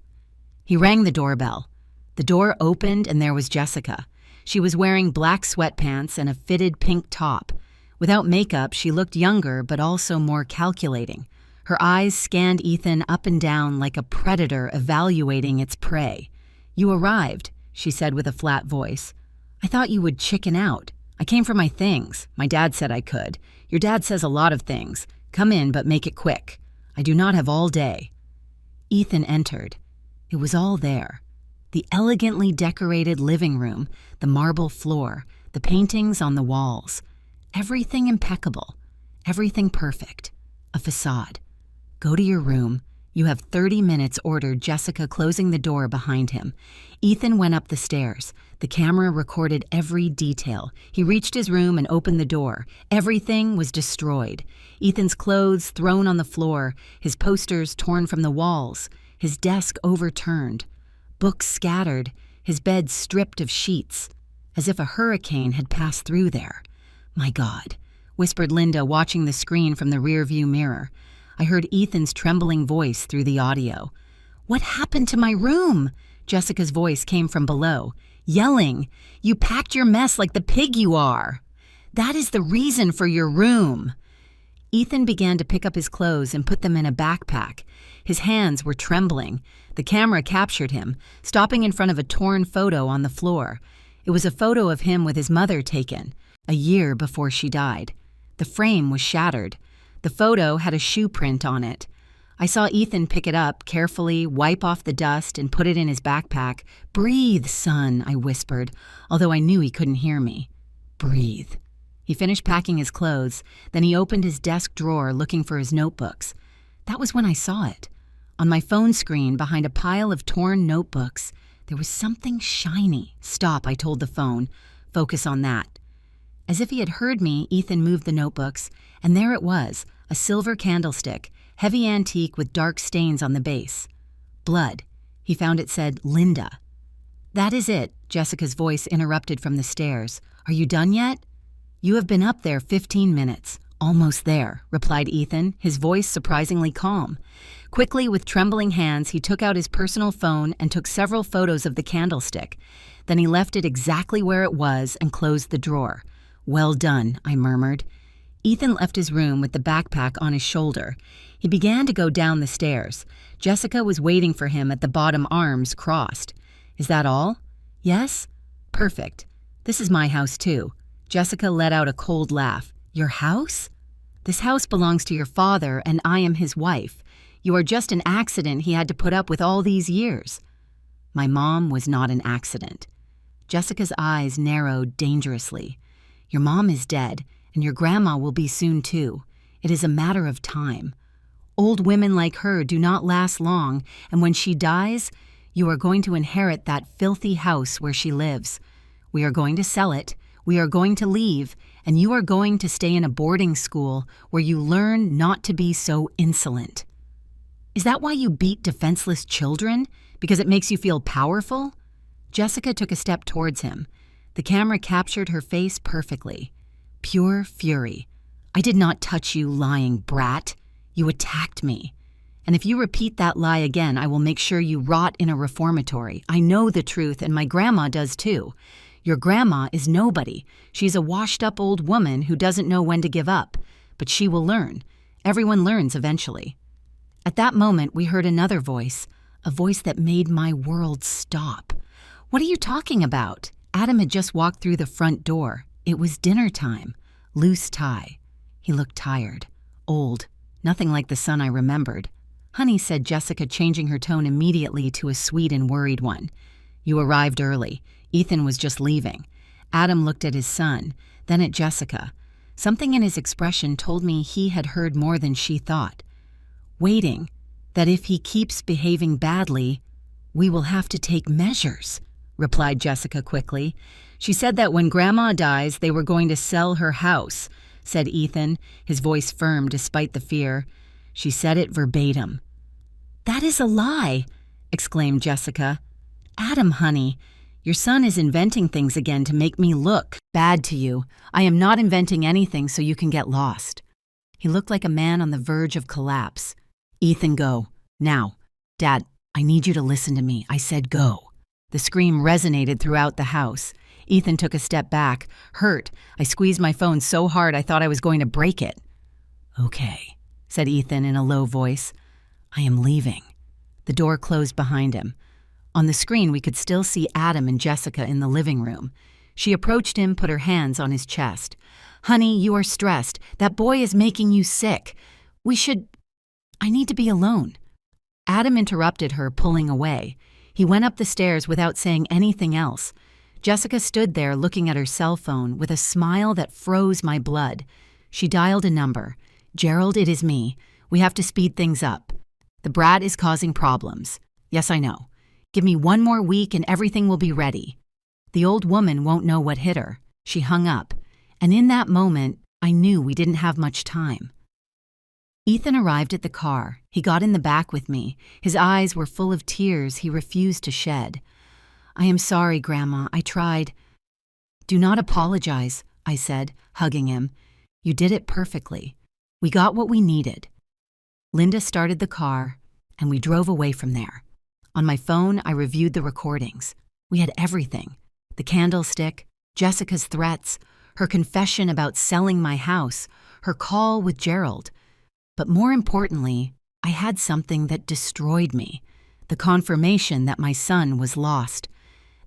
He rang the doorbell. The door opened and there was Jessica. She was wearing black sweatpants and a fitted pink top. Without makeup, she looked younger but also more calculating. Her eyes scanned Ethan up and down like a predator evaluating its prey. "You arrived," she said with a flat voice. "I thought you would chicken out. I came for my things. My dad said I could. Your dad says a lot of things. Come in, but make it quick. I do not have all day." Ethan entered. It was all there. The elegantly decorated living room, the marble floor, the paintings on the walls. Everything impeccable. Everything perfect. A facade. "Go to your room. You have 30 minutes," ordered Jessica, closing the door behind him. Ethan went up the stairs. The camera recorded every detail. He reached his room and opened the door. Everything was destroyed. Ethan's clothes thrown on the floor, his posters torn from the walls, his desk overturned, books scattered, his bed stripped of sheets, as if a hurricane had passed through there. "My God," whispered Linda, watching the screen from the rearview mirror. I heard Ethan's trembling voice through the audio. "What happened to my room?" Jessica's voice came from below, yelling, "You packed your mess like the pig you are. That is the reason for your room." Ethan began to pick up his clothes and put them in a backpack. His hands were trembling. The camera captured him, stopping in front of a torn photo on the floor. It was a photo of him with his mother taken, a year before she died. The frame was shattered. The photo had a shoe print on it. I saw Ethan pick it up, carefully wipe off the dust and put it in his backpack. "Breathe, son," I whispered, although I knew he couldn't hear me. "Breathe." He finished packing his clothes, then he opened his desk drawer looking for his notebooks. That was when I saw it. On my phone screen, behind a pile of torn notebooks, there was something shiny. "Stop," I told the phone. "Focus on that." As if he had heard me, Ethan moved the notebooks, and there it was, a silver candlestick, heavy antique with dark stains on the base. Blood. He found it said Linda. "That is it," Jessica's voice interrupted from the stairs. "Are you done yet?" "You have been up there 15 minutes. Almost there," replied Ethan, his voice surprisingly calm. Quickly, with trembling hands, he took out his personal phone and took several photos of the candlestick. Then he left it exactly where it was and closed the drawer. "Well done," I murmured. Ethan left his room with the backpack on his shoulder. He began to go down the stairs. Jessica was waiting for him at the bottom, arms crossed. "Is that all?" "Yes?" "Perfect. This is my house too." Jessica let out a cold laugh. "Your house?" "This house belongs to your father, and I am his wife. You are just an accident he had to put up with all these years." My mom was not an accident. Jessica's eyes narrowed dangerously. "Your mom is dead, and your grandma will be soon too. It is a matter of time. Old women like her do not last long, and when she dies, you are going to inherit that filthy house where she lives. We are going to sell it. We are going to leave, and you are going to stay in a boarding school where you learn not to be so insolent." "Is that why you beat defenseless children? Because it makes you feel powerful?" Jessica took a step towards him. The camera captured her face perfectly. Pure fury. "I did not touch you, lying brat. You attacked me. And if you repeat that lie again, I will make sure you rot in a reformatory. I know the truth, and my grandma does too. Your grandma is nobody. She's a washed-up old woman who doesn't know when to give up. But she will learn. Everyone learns eventually." At that moment, we heard another voice, a voice that made my world stop. "What are you talking about?" Adam had just walked through the front door. It was dinner time. Loose tie. He looked tired, old, nothing like the son I remembered. "Honey," said Jessica, changing her tone immediately to a sweet and worried one. "You arrived early. Ethan was just leaving." Adam looked at his son, then at Jessica. Something in his expression told me he had heard more than she thought. "Waiting, that if he keeps behaving badly, we will have to take measures," replied Jessica quickly. "She said that when Grandma dies, they were going to sell her house," said Ethan, his voice firm despite the fear. "She said it verbatim." "That is a lie," exclaimed Jessica. "Adam, honey, Your son is inventing things again to make me look bad to you. I am not inventing anything so you can get lost." He looked like a man on the verge of collapse. "Ethan, go. Now. Dad, I need you to listen to me. I said go." The scream resonated throughout the house. Ethan took a step back, hurt. I squeezed my phone so hard I thought I was going to break it. "Okay," said Ethan in a low voice. "I am leaving." The door closed behind him. On the screen, we could still see Adam and Jessica in the living room. She approached him, put her hands on his chest. "Honey, you are stressed. That boy is making you sick. I need to be alone." Adam interrupted her, pulling away. He went up the stairs without saying anything else. Jessica stood there looking at her cell phone with a smile that froze my blood. She dialed a number. "Gerald, it is me. We have to speed things up. The brat is causing problems. Yes, I know. Give me 1 more week and everything will be ready." The old woman won't know what hit her. She hung up. And in that moment, I knew we didn't have much time. Ethan arrived at the car. He got in the back with me. His eyes were full of tears he refused to shed. "I am sorry, Grandma. I tried." "Do not apologize," I said, hugging him. "You did it perfectly. We got what we needed." Linda started the car, and we drove away from there. On my phone, I reviewed the recordings. We had everything. The candlestick, Jessica's threats, her confession about selling my house, her call with Gerald. But more importantly, I had something that destroyed me, the confirmation that my son was lost.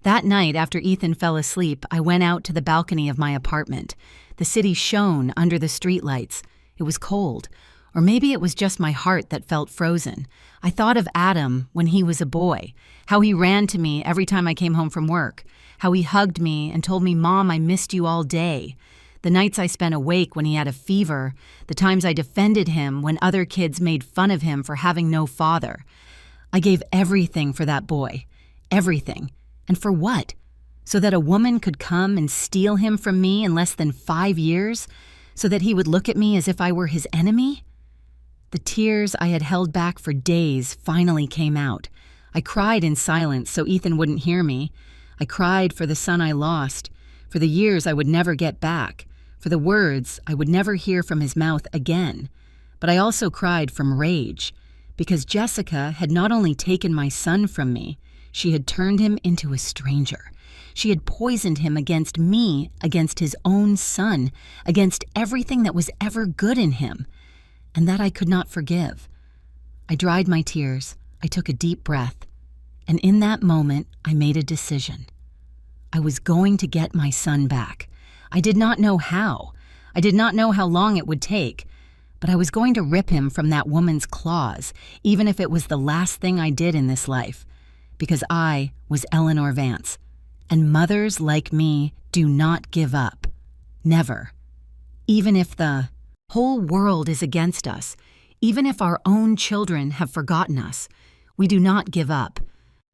That night, after Ethan fell asleep, I went out to the balcony of my apartment. The city shone under the streetlights. It was cold. Or maybe it was just my heart that felt frozen. I thought of Adam when he was a boy, how he ran to me every time I came home from work, how he hugged me and told me, "Mom, I missed you all day." The nights I spent awake when he had a fever, the times I defended him when other kids made fun of him for having no father. I gave everything for that boy. Everything. And for what? So that a woman could come and steal him from me in less than 5 years? So that he would look at me as if I were his enemy? The tears I had held back for days finally came out. I cried in silence so Ethan wouldn't hear me. I cried for the son I lost, for the years I would never get back, for the words I would never hear from his mouth again. But I also cried from rage, because Jessica had not only taken my son from me, she had turned him into a stranger. She had poisoned him against me, against his own son, against everything that was ever good in him. And that I could not forgive. I dried my tears. I took a deep breath. And in that moment, I made a decision. I was going to get my son back. I did not know how. I did not know how long it would take. But I was going to rip him from that woman's claws, even if it was the last thing I did in this life. Because I was Eleanor Vance. And mothers like me do not give up. Never. Even if the whole world is against us, even if our own children have forgotten us, we do not give up.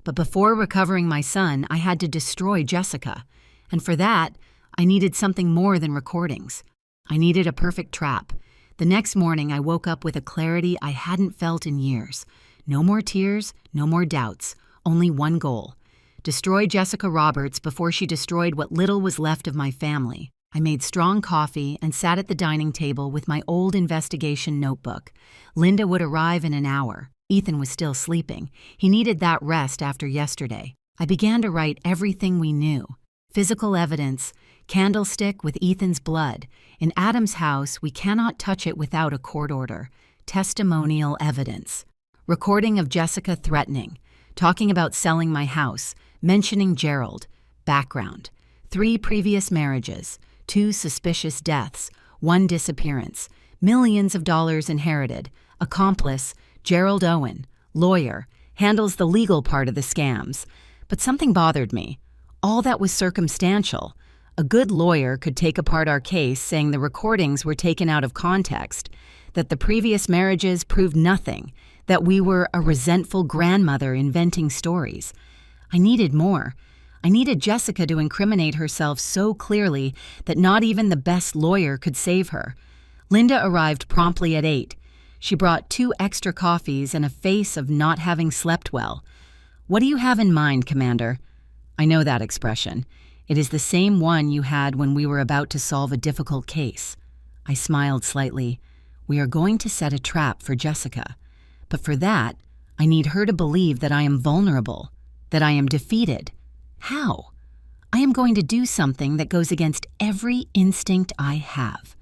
But before recovering my son, I had to destroy Jessica. And for that, I needed something more than recordings. I needed a perfect trap. The next morning, I woke up with a clarity I hadn't felt in years. No more tears, no more doubts, only one goal. Destroy Jessica Roberts before she destroyed what little was left of my family. I made strong coffee and sat at the dining table with my old investigation notebook. Linda would arrive in an hour. Ethan was still sleeping. He needed that rest after yesterday. I began to write everything we knew. Physical evidence, candlestick with Ethan's blood. In Adam's house, we cannot touch it without a court order. Testimonial evidence. Recording of Jessica threatening. Talking about selling my house. Mentioning Gerald. Background. 3 previous marriages. 2 suspicious deaths, 1 disappearance, millions of dollars inherited, accomplice, Gerald Owen, lawyer, handles the legal part of the scams. But something bothered me. All that was circumstantial. A good lawyer could take apart our case saying the recordings were taken out of context, that the previous marriages proved nothing, that we were a resentful grandmother inventing stories. I needed more. I needed Jessica to incriminate herself so clearly that not even the best lawyer could save her. Linda arrived promptly at 8. She brought 2 extra coffees and a face of not having slept well. "What do you have in mind, Commander?" I know that expression. It is the same one you had when we were about to solve a difficult case. I smiled slightly. We are going to set a trap for Jessica. But for that, I need her to believe that I am vulnerable, that I am defeated. How? I am going to do something that goes against every instinct I have.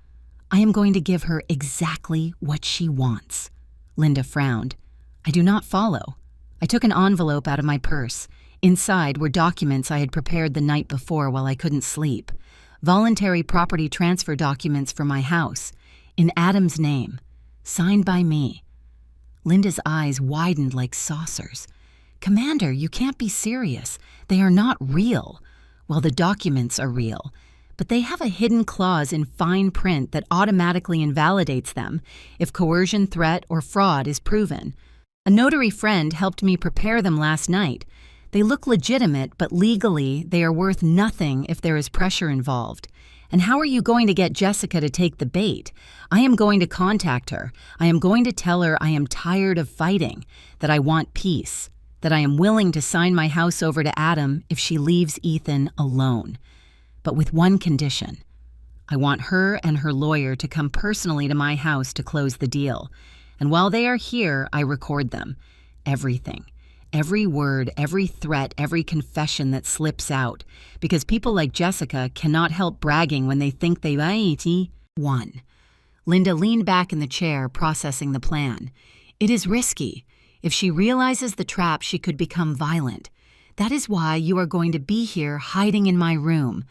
I am going to give her exactly what she wants. Linda frowned. I do not follow. I took an envelope out of my purse. Inside were documents I had prepared the night before while I couldn't sleep. Voluntary property transfer documents for my house, in Adam's name, signed by me. Linda's eyes widened like saucers. Commander, you can't be serious. They are not real. Well, the documents are real, but they have a hidden clause in fine print that automatically invalidates them if coercion, threat, or fraud is proven. A notary friend helped me prepare them last night. They look legitimate, but legally they are worth nothing if there is pressure involved. And how are you going to get Jessica to take the bait? I am going to contact her. I am going to tell her I am tired of fighting, that I want peace, that I am willing to sign my house over to Adam if she leaves Ethan alone. But with one condition. I want her and her lawyer to come personally to my house to close the deal. And while they are here, I record them. Everything. Every word, every threat, every confession that slips out. Because people like Jessica cannot help bragging when they think they won. Linda leaned back in the chair, processing the plan. It is risky. If she realizes the trap, she could become violent. That is why you are going to be here hiding in my room.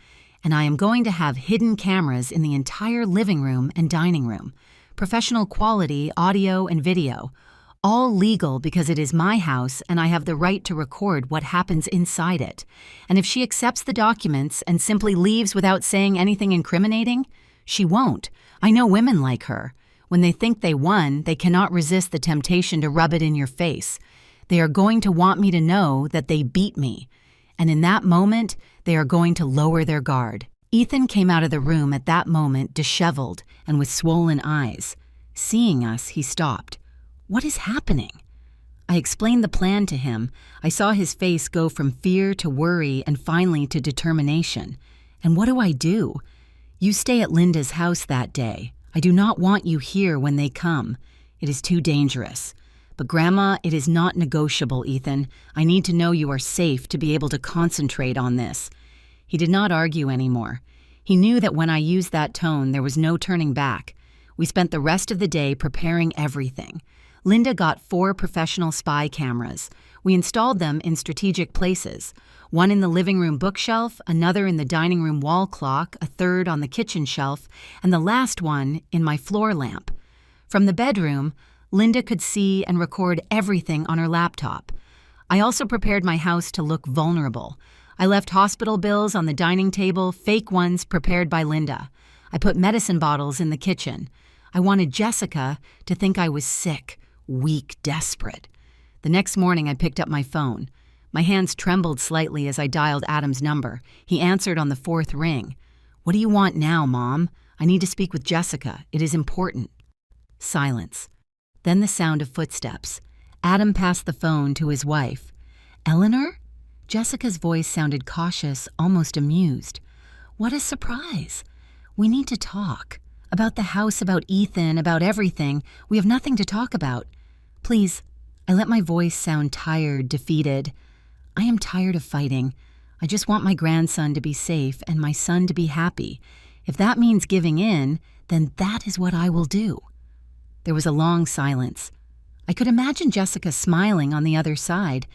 And I am going to have hidden cameras in the entire living room and dining room. Professional quality audio and video. All legal because it is my house and I have the right to record what happens inside it. And if she accepts the documents and simply leaves without saying anything incriminating, she won't. I know women like her. When they think they won, they cannot resist the temptation to rub it in your face. They are going to want me to know that they beat me. And in that moment, they are going to lower their guard. Ethan came out of the room at that moment disheveled and with swollen eyes. Seeing us, he stopped. What is happening? I explained the plan to him. I saw his face go from fear to worry and finally to determination. And what do I do? You stay at Linda's house that day. I do not want you here when they come. It is too dangerous. But Grandma, it is not negotiable, Ethan. I need to know you are safe to be able to concentrate on this. He did not argue anymore. He knew that when I used that tone, there was no turning back. We spent the rest of the day preparing everything. Linda got 4 professional spy cameras. We installed them in strategic places. One in the living room bookshelf, another in the dining room wall clock, a third on the kitchen shelf, and the last one in my floor lamp. From the bedroom, Linda could see and record everything on her laptop. I also prepared my house to look vulnerable. I left hospital bills on the dining table, fake ones prepared by Linda. I put medicine bottles in the kitchen. I wanted Jessica to think I was sick, weak, desperate. The next morning, I picked up my phone. My hands trembled slightly as I dialed Adam's number. He answered on the 4th ring. What do you want now, Mom? I need to speak with Jessica. It is important. Silence. Then the sound of footsteps. Adam passed the phone to his wife. Eleanor? Jessica's voice sounded cautious, almost amused. What a surprise. We need to talk. About the house, about Ethan, about everything. We have nothing to talk about. Please. I let my voice sound tired, defeated. I am tired of fighting. I just want my grandson to be safe and my son to be happy. If that means giving in, then that is what I will do. There was a long silence. I could imagine Jessica smiling on the other side.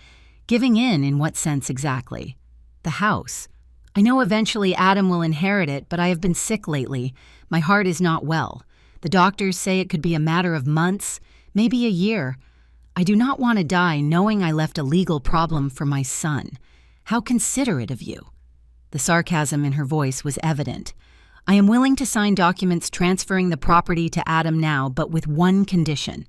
Giving in what sense exactly? The house. I know eventually Adam will inherit it, but I have been sick lately. My heart is not well. The doctors say it could be a matter of months, maybe a year. I do not want to die knowing I left a legal problem for my son. How considerate of you. The sarcasm in her voice was evident. I am willing to sign documents transferring the property to Adam now, but with one condition.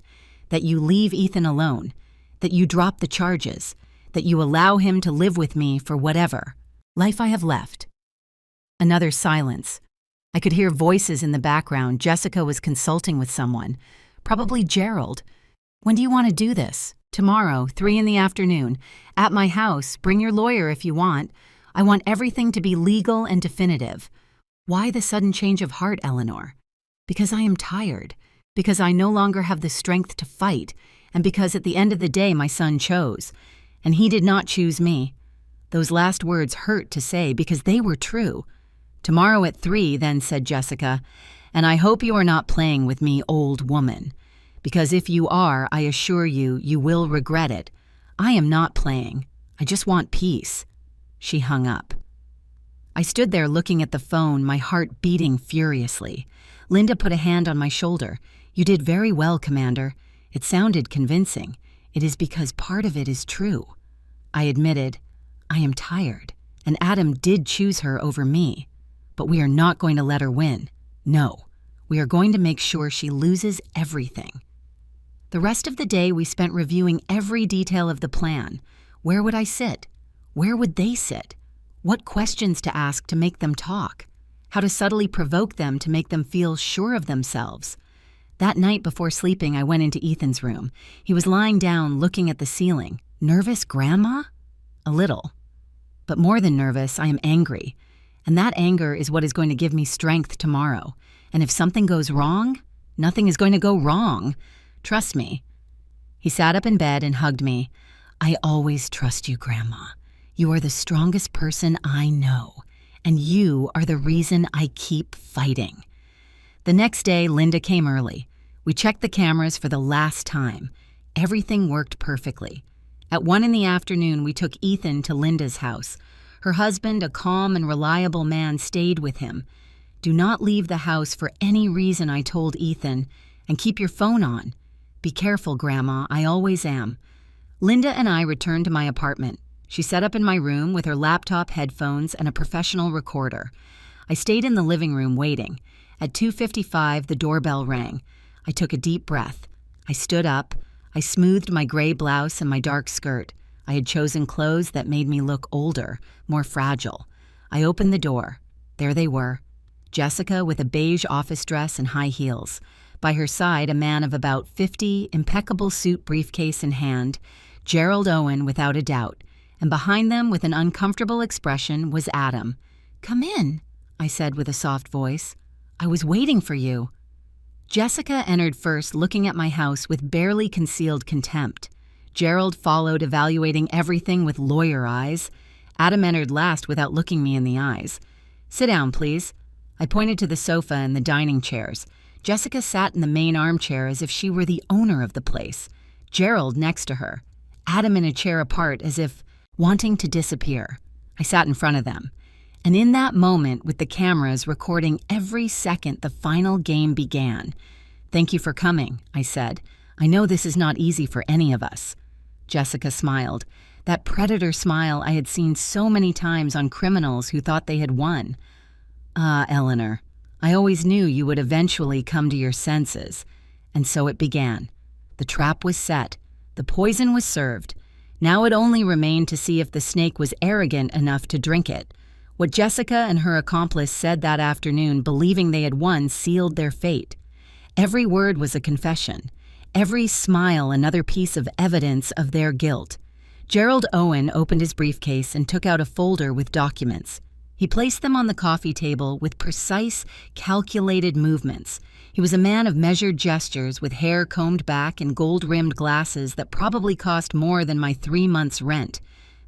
That you leave Ethan alone. That you drop the charges. That you allow him to live with me for whatever life I have left. Another silence. I could hear voices in the background. Jessica was consulting with someone. Probably Gerald. When do you want to do this? Tomorrow, 3 in the afternoon. At my house. Bring your lawyer if you want. I want everything to be legal and definitive. Why the sudden change of heart, Eleanor? Because I am tired, because I no longer have the strength to fight, and because at the end of the day my son chose, and he did not choose me. Those last words hurt to say because they were true. Tomorrow at 3, then, said Jessica, and I hope you are not playing with me, old woman. Because if you are, I assure you, you will regret it. I am not playing. I just want peace. She hung up. I stood there looking at the phone, my heart beating furiously. Linda put a hand on my shoulder. You did very well, Commander. It sounded convincing. It is because part of it is true. I admitted, I am tired, and Adam did choose her over me. But we are not going to let her win. No, we are going to make sure she loses everything. The rest of the day we spent reviewing every detail of the plan. Where would I sit? Where would they sit? What questions to ask to make them talk? How to subtly provoke them to make them feel sure of themselves? That night before sleeping, I went into Ethan's room. He was lying down looking at the ceiling. Nervous, Grandma? A little. But more than nervous, I am angry. And that anger is what is going to give me strength tomorrow. And if something goes wrong, nothing is going to go wrong. Trust me. He sat up in bed and hugged me. I always trust you, Grandma. You are the strongest person I know. And you are the reason I keep fighting. The next day, Linda came early. We checked the cameras for the last time. Everything worked perfectly. At 1 in the afternoon, we took Ethan to Linda's house. Her husband, a calm and reliable man, stayed with him. Do not leave the house for any reason, I told Ethan, and keep your phone on. Be careful, Grandma, I always am. Linda and I returned to my apartment. She set up in my room with her laptop, headphones, and a professional recorder. I stayed in the living room waiting. At 2:55, the doorbell rang. I took a deep breath. I stood up. I smoothed my gray blouse and my dark skirt. I had chosen clothes that made me look older, more fragile. I opened the door. There they were. Jessica with a beige office dress and high heels. By her side, a man of about 50, impeccable suit briefcase in hand. Gerald Owen, without a doubt. And behind them, with an uncomfortable expression, was Adam. Come in, I said with a soft voice. I was waiting for you. Jessica entered first, looking at my house with barely concealed contempt. Gerald followed, evaluating everything with lawyer eyes. Adam entered last without looking me in the eyes. Sit down, please. I pointed to the sofa and the dining chairs. Jessica sat in the main armchair as if she were the owner of the place. Gerald next to her. Adam in a chair apart as if wanting to disappear. I sat in front of them. And in that moment, with the cameras recording every second, the final game began. Thank you for coming, I said. I know this is not easy for any of us. Jessica smiled. That predator smile I had seen so many times on criminals who thought they had won. Eleanor, I always knew you would eventually come to your senses. And so it began. The trap was set. The poison was served. Now it only remained to see if the snake was arrogant enough to drink it. What Jessica and her accomplice said that afternoon, believing they had won, sealed their fate. Every word was a confession. Every smile another piece of evidence of their guilt. Gerald Owen opened his briefcase and took out a folder with documents. He placed them on the coffee table with precise, calculated movements. He was a man of measured gestures with hair combed back and gold-rimmed glasses that probably cost more than my 3 months' rent.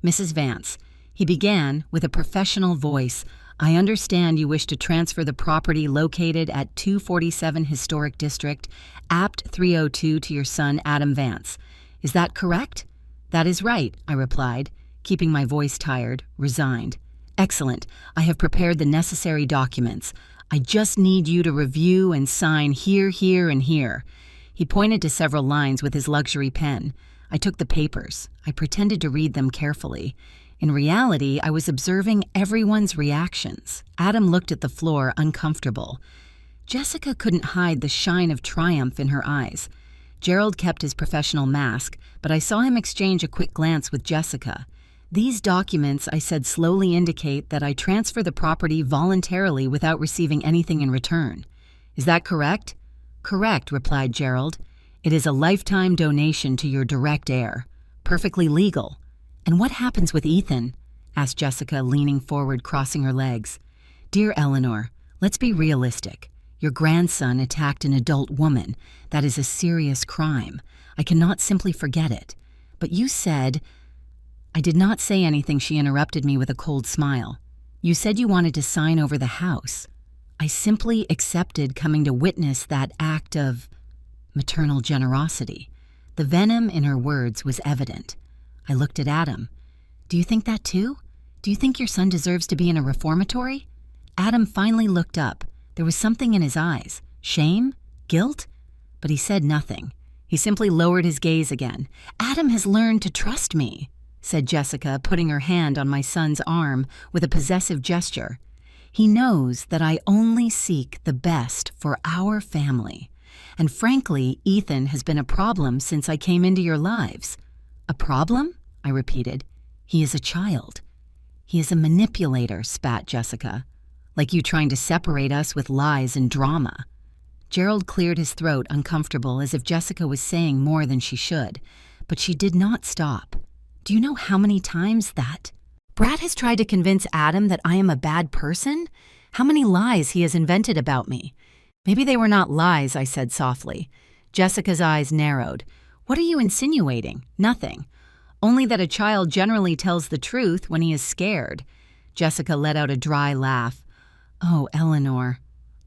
Mrs. Vance. He began with a professional voice. I understand you wish to transfer the property located at 247 Historic District, Apt 302 to your son, Adam Vance. Is that correct? That is right, I replied, keeping my voice tired, resigned. Excellent. I have prepared the necessary documents. I just need you to review and sign here, here, and here. He pointed to several lines with his luxury pen. I took the papers. I pretended to read them carefully. In reality, I was observing everyone's reactions. Adam looked at the floor, uncomfortable. Jessica couldn't hide the shine of triumph in her eyes. Gerald kept his professional mask, but I saw him exchange a quick glance with Jessica. These documents, I said, slowly indicate that I transfer the property voluntarily without receiving anything in return. Is that correct? Correct, replied Gerald. It is a lifetime donation to your direct heir. Perfectly legal. And what happens with Ethan? asked Jessica, leaning forward, crossing her legs. Dear Eleanor, let's be realistic. Your grandson attacked an adult woman. That is a serious crime. I cannot simply forget it. But you said— I did not say anything. She interrupted me with a cold smile. You said you wanted to sign over the house. I simply accepted coming to witness that act of maternal generosity. The venom in her words was evident. I looked at Adam. Do you think that too? Do you think your son deserves to be in a reformatory? Adam finally looked up. There was something in his eyes. Shame? Guilt? But he said nothing. He simply lowered his gaze again. Adam has learned to trust me, said Jessica, putting her hand on my son's arm with a possessive gesture. He knows that I only seek the best for our family. And frankly, Ethan has been a problem since I came into your lives. A problem? I repeated. He is a child. He is a manipulator, spat Jessica. Like you trying to separate us with lies and drama. Gerald cleared his throat, uncomfortable, as if Jessica was saying more than she should. But she did not stop. Do you know how many times that Brad has tried to convince Adam that I am a bad person? How many lies he has invented about me? Maybe they were not lies, I said softly. Jessica's eyes narrowed. What are you insinuating? Nothing. Only that a child generally tells the truth when he is scared. Jessica let out a dry laugh. Oh, Eleanor.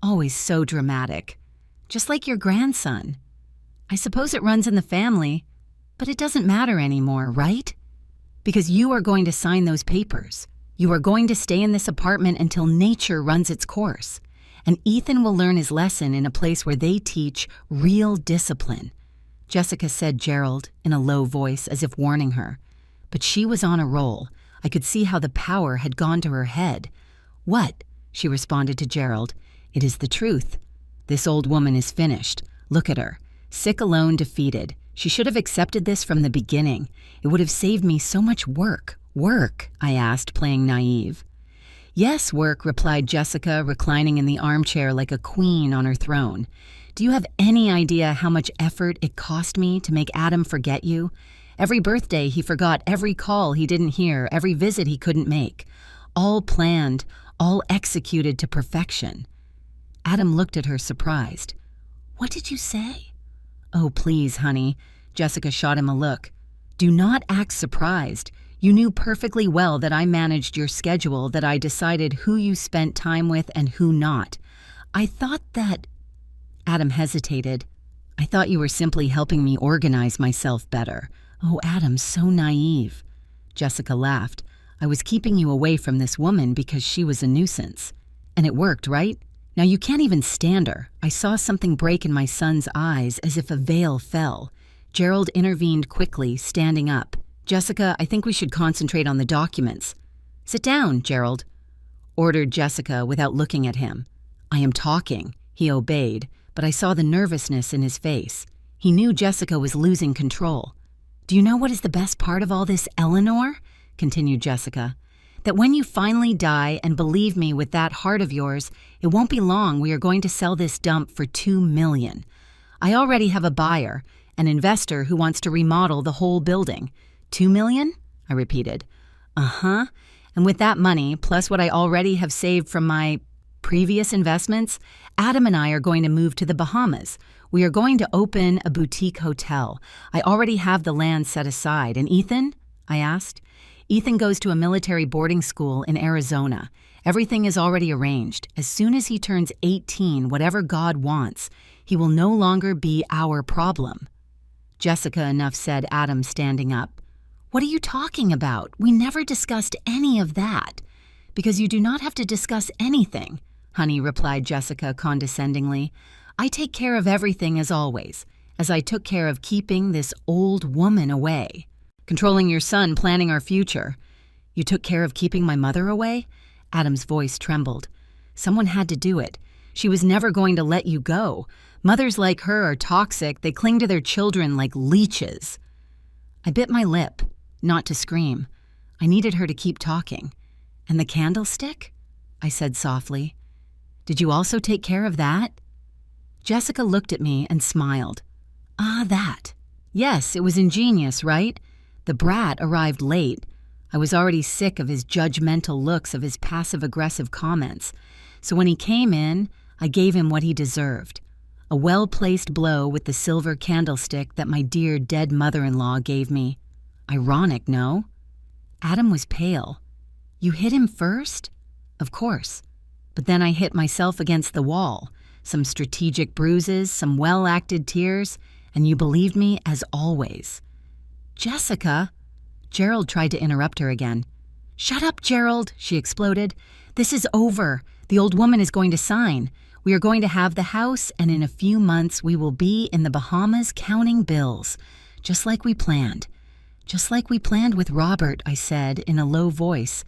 Always so dramatic. Just like your grandson. I suppose it runs in the family, but it doesn't matter anymore, right? Because you are going to sign those papers. You are going to stay in this apartment until nature runs its course. And Ethan will learn his lesson in a place where they teach real discipline. Jessica said Gerald in a low voice as if warning her. But she was on a roll. I could see how the power had gone to her head. What? She responded to Gerald. It is the truth. This old woman is finished. Look at her. Sick, alone, defeated. She should have accepted this from the beginning. It would have saved me so much work. Work? I asked, playing naive. Yes, work, replied Jessica, reclining in the armchair like a queen on her throne. Do you have any idea how much effort it cost me to make Adam forget you? Every birthday he forgot, every call he didn't hear, every visit he couldn't make. All planned, all executed to perfection. Adam looked at her, surprised. What did you say? Oh, please, honey. Jessica shot him a look. Do not act surprised. You knew perfectly well that I managed your schedule, that I decided who you spent time with and who not. I thought that— Adam hesitated. I thought you were simply helping me organize myself better. Oh, Adam, so naive. Jessica laughed. I was keeping you away from this woman because she was a nuisance. And it worked, right? Now you can't even stand her. I saw something break in my son's eyes as if a veil fell. Gerald intervened quickly, standing up. Jessica, I think we should concentrate on the documents. Sit down, Gerald, ordered Jessica without looking at him. I am talking. He obeyed, but I saw the nervousness in his face. He knew Jessica was losing control. Do you know what is the best part of all this, Eleanor? Continued Jessica. That when you finally die, and believe me, with that heart of yours, it won't be long we are going to sell this dump for $2 million. I already have a buyer, an investor who wants to remodel the whole building. $2 million? I repeated. Uh-huh. And with that money, plus what I already have saved from my previous investments, Adam and I are going to move to the Bahamas. We are going to open a boutique hotel. I already have the land set aside. And Ethan? I asked. Ethan goes to a military boarding school in Arizona. Everything is already arranged. As soon as he turns 18, whatever God wants, he will no longer be our problem. Jessica, enough said, Adam standing up. What are you talking about? We never discussed any of that. Because you do not have to discuss anything, honey, replied Jessica condescendingly. I take care of everything as always, as I took care of keeping this old woman away. Controlling your son, planning our future. You took care of keeping my mother away? Adam's voice trembled. Someone had to do it. She was never going to let you go. Mothers like her are toxic. They cling to their children like leeches. I bit my lip, not to scream. I needed her to keep talking. And the candlestick? I said softly. Did you also take care of that? Jessica looked at me and smiled. Ah, that. Yes, it was ingenious, right? The brat arrived late. I was already sick of his judgmental looks, of his passive-aggressive comments. So when he came in, I gave him what he deserved. A well-placed blow with the silver candlestick that my dear dead mother-in-law gave me. Ironic, no? Adam was pale. You hit him first? Of course. But then I hit myself against the wall. Some strategic bruises, some well-acted tears, and you believed me as always. Jessica? Gerald tried to interrupt her again. Shut up, Gerald, she exploded. This is over. The old woman is going to sign. We are going to have the house, and in a few months we will be in the Bahamas counting bills. Just like we planned. Just like we planned with Robert, I said in a low voice.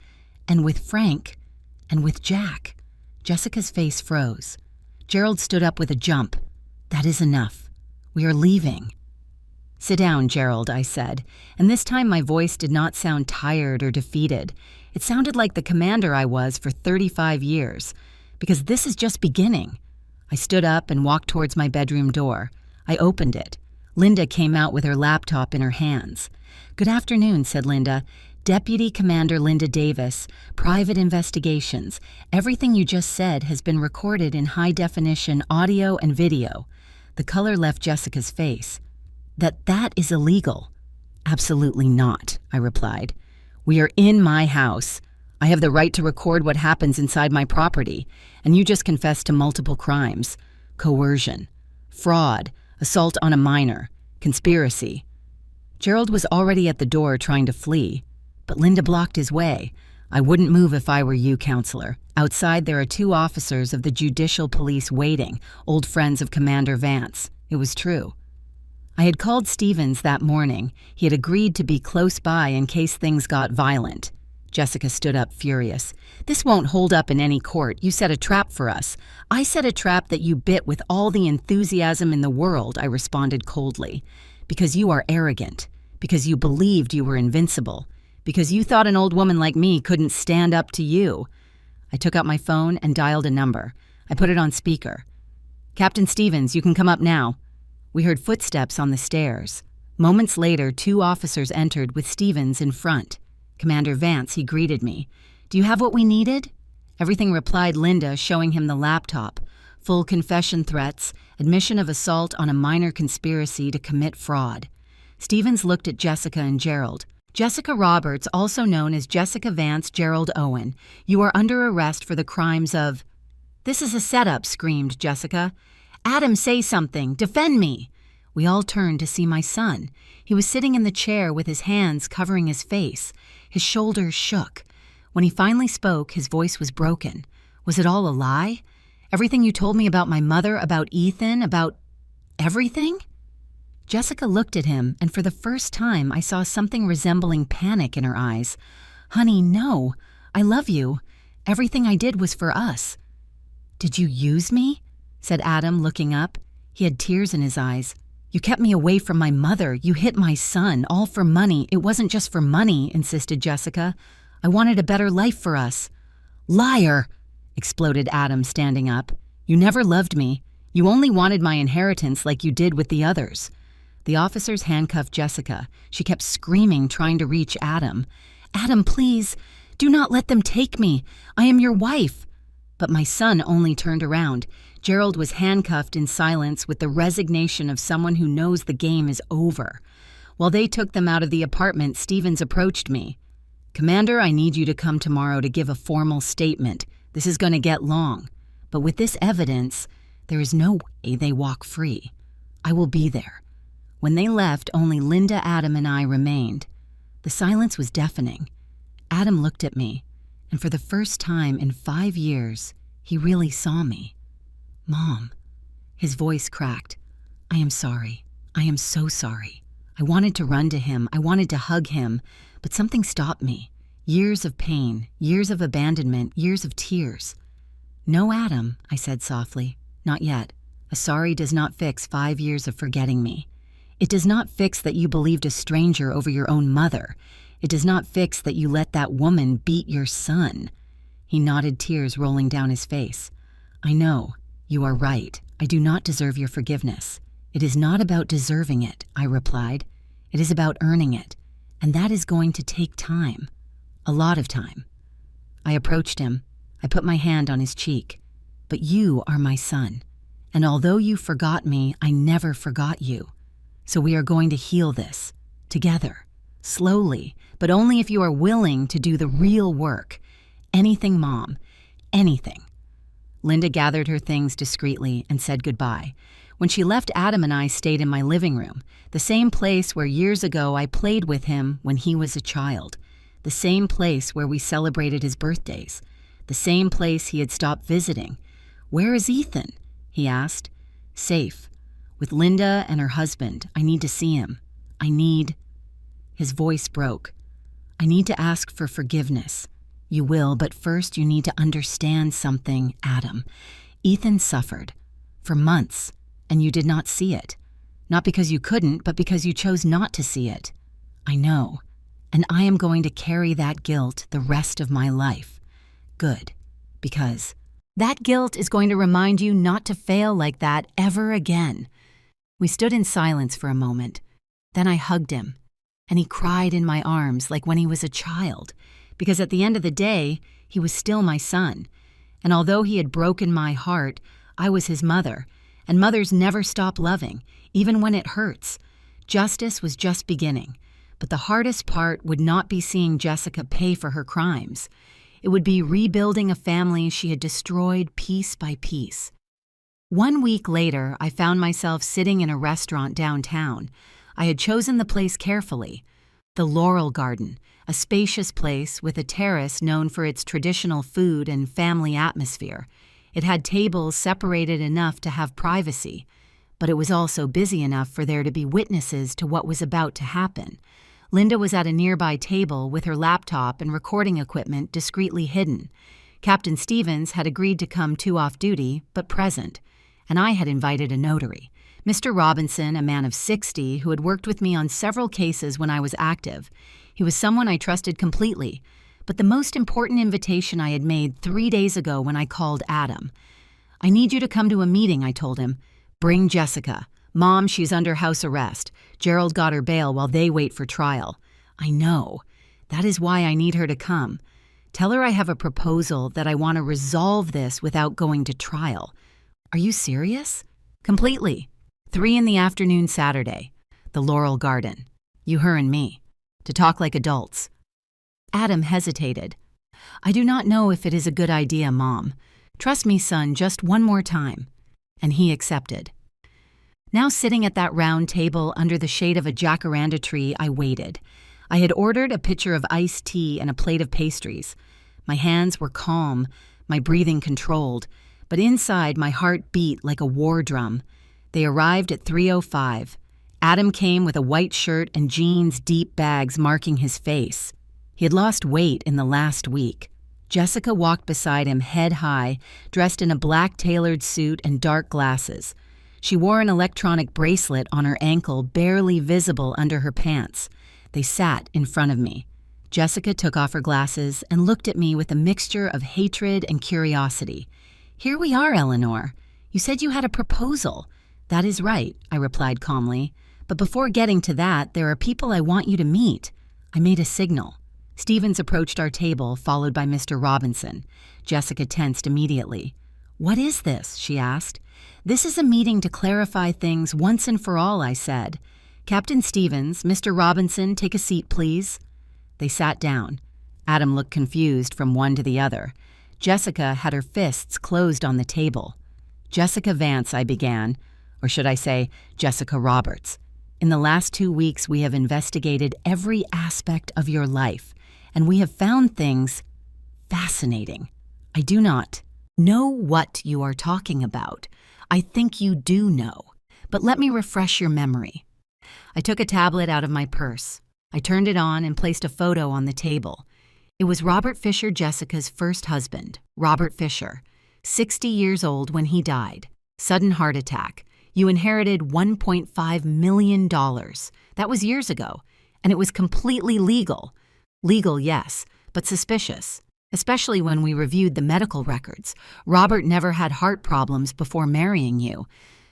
And with Frank. And with Jack. Jessica's face froze. Gerald stood up with a jump. That is enough. We are leaving. Sit down, Gerald, I said, and this time my voice did not sound tired or defeated. It sounded like the commander I was for 35 years, because this is just beginning. I stood up and walked towards my bedroom door. I opened it. Linda came out with her laptop in her hands. Good afternoon, said Linda. Deputy Commander Linda Davis, Private Investigations. Everything you just said has been recorded in high-definition audio and video. The color left Jessica's face. That is illegal. Absolutely not, I replied. We are in my house. I have the right to record what happens inside my property, and you just confessed to multiple crimes. Coercion, fraud, assault on a minor, conspiracy. Gerald was already at the door trying to flee, but Linda blocked his way. I wouldn't move if I were you, counselor. Outside there are 2 officers of the Judicial Police waiting, old friends of Commander Vance. It was true. I had called Stevens that morning. He had agreed to be close by in case things got violent. Jessica stood up, furious. This won't hold up in any court. You set a trap for us. I set a trap that you bit with all the enthusiasm in the world, I responded coldly. Because you are arrogant. Because you believed you were invincible. Because you thought an old woman like me couldn't stand up to you. I took out my phone and dialed a number. I put it on speaker. Captain Stevens, you can come up now. We heard footsteps on the stairs. Moments later, 2 officers entered with Stevens in front. Commander Vance, he greeted me. Do you have what we needed? Everything, replied Linda, showing him the laptop. Full confession threats, admission of assault on a minor conspiracy to commit fraud. Stevens looked at Jessica and Gerald. Jessica Roberts, also known as Jessica Vance Gerald Owen, you are under arrest for the crimes of... This is a setup, screamed Jessica. Adam, say something. Defend me. We all turned to see my son. He was sitting in the chair with his hands covering his face. His shoulders shook. When he finally spoke, his voice was broken. Was it all a lie? Everything you told me about my mother, about Ethan, about everything? Jessica looked at him, and for the first time I saw something resembling panic in her eyes. Honey, no. I love you. Everything I did was for us. Did you use me? Said Adam, looking up. He had tears in his eyes. You kept me away from my mother. You hit my son, all for money. It wasn't just for money, insisted Jessica. I wanted a better life for us. Liar, exploded Adam, standing up. You never loved me. You only wanted my inheritance like you did with the others. The officers handcuffed Jessica. She kept screaming, trying to reach Adam. Adam, please, do not let them take me. I am your wife. But my son only turned around. Gerald was handcuffed in silence with the resignation of someone who knows the game is over. While they took them out of the apartment, Stevens approached me. Commander, I need you to come tomorrow to give a formal statement. This is going to get long. But with this evidence, there is no way they walk free. I will be there. When they left, only Linda, Adam, and I remained. The silence was deafening. Adam looked at me, and for the first time in 5 years, he really saw me. Mom. His voice cracked. I am sorry. I am so sorry. I wanted to run to him. I wanted to hug him, but something stopped me. Years of pain, years of abandonment, years of tears. No, Adam, I said softly. Not yet. A sorry does not fix 5 years of forgetting me. It does not fix that you believed a stranger over your own mother. It does not fix that you let that woman beat your son. He nodded, tears rolling down his face. I know. You are right. I do not deserve your forgiveness. It is not about deserving it, I replied. It is about earning it, and that is going to take time. A lot of time. I approached him. I put my hand on his cheek. But you are my son. And although you forgot me, I never forgot you. So we are going to heal this. Together. Slowly. But only if you are willing to do the real work. Anything, Mom. Anything. Linda gathered her things discreetly and said goodbye. When she left, Adam and I stayed in my living room, the same place where years ago I played with him when he was a child, the same place where we celebrated his birthdays, the same place he had stopped visiting. "Where is Ethan?" he asked. "Safe. With Linda and her husband. I need to see him. I need—" His voice broke. "I need to ask for forgiveness. You will, but first you need to understand something, Adam. Ethan suffered. For months. And you did not see it. Not because you couldn't, but because you chose not to see it. I know. And I am going to carry that guilt the rest of my life. Good. Because that guilt is going to remind you not to fail like that ever again." We stood in silence for a moment. Then I hugged him. And he cried in my arms like when he was a child. Because at the end of the day, he was still my son. And although he had broken my heart, I was his mother. And mothers never stop loving, even when it hurts. Justice was just beginning. But the hardest part would not be seeing Jessica pay for her crimes. It would be rebuilding a family she had destroyed piece by piece. 1 week later, I found myself sitting in a restaurant downtown. I had chosen the place carefully. The Laurel Garden, a spacious place with a terrace known for its traditional food and family atmosphere. It had tables separated enough to have privacy, but it was also busy enough for there to be witnesses to what was about to happen. Linda was at a nearby table with her laptop and recording equipment discreetly hidden. Captain Stevens had agreed to come too off duty, but present, and I had invited a notary. Mr. Robinson, a man of 60 who had worked with me on several cases when I was active. He was someone I trusted completely, but the most important invitation I had made 3 days ago when I called Adam. "I need you to come to a meeting," I told him. "Bring Jessica. Mom, she's under house arrest. Gerald got her bail while they wait for trial." "I know. That is why I need her to come. Tell her I have a proposal that I want to resolve this without going to trial." "Are you serious?" "Completely. 3 in the afternoon Saturday. The Laurel Garden. You, her, and me. To talk like adults." Adam hesitated. "I do not know if it is a good idea, Mom. Trust me, son, just one more time." And he accepted. Now sitting at that round table under the shade of a jacaranda tree, I waited. I had ordered a pitcher of iced tea and a plate of pastries. My hands were calm, my breathing controlled, but inside my heart beat like a war drum. They arrived at 3:05. Adam came with a white shirt and jeans, deep bags marking his face. He had lost weight in the last week. Jessica walked beside him head high, dressed in a black tailored suit and dark glasses. She wore an electronic bracelet on her ankle, barely visible under her pants. They sat in front of me. Jessica took off her glasses and looked at me with a mixture of hatred and curiosity. "Here we are, Eleanor. You said you had a proposal." "That is right," I replied calmly. "But before getting to that, there are people I want you to meet." I made a signal. Stevens approached our table, followed by Mr. Robinson. Jessica tensed immediately. "What is this?" she asked. "This is a meeting to clarify things once and for all," I said. "Captain Stevens, Mr. Robinson, take a seat, please." They sat down. Adam looked confused from one to the other. Jessica had her fists closed on the table. "Jessica Vance," I began, or should I say, Jessica Roberts. "In the last 2 weeks, we have investigated every aspect of your life, and we have found things fascinating. I do not know what you are talking about. I think you do know, but let me refresh your memory." I took a tablet out of my purse. I turned it on and placed a photo on the table. It was Robert Fisher, Jessica's first husband, Robert Fisher, 60 years old when he died. Sudden heart attack. You inherited $1.5 million. That was years ago, and it was completely legal. Legal, yes, but suspicious, especially when we reviewed the medical records. Robert never had heart problems before marrying you.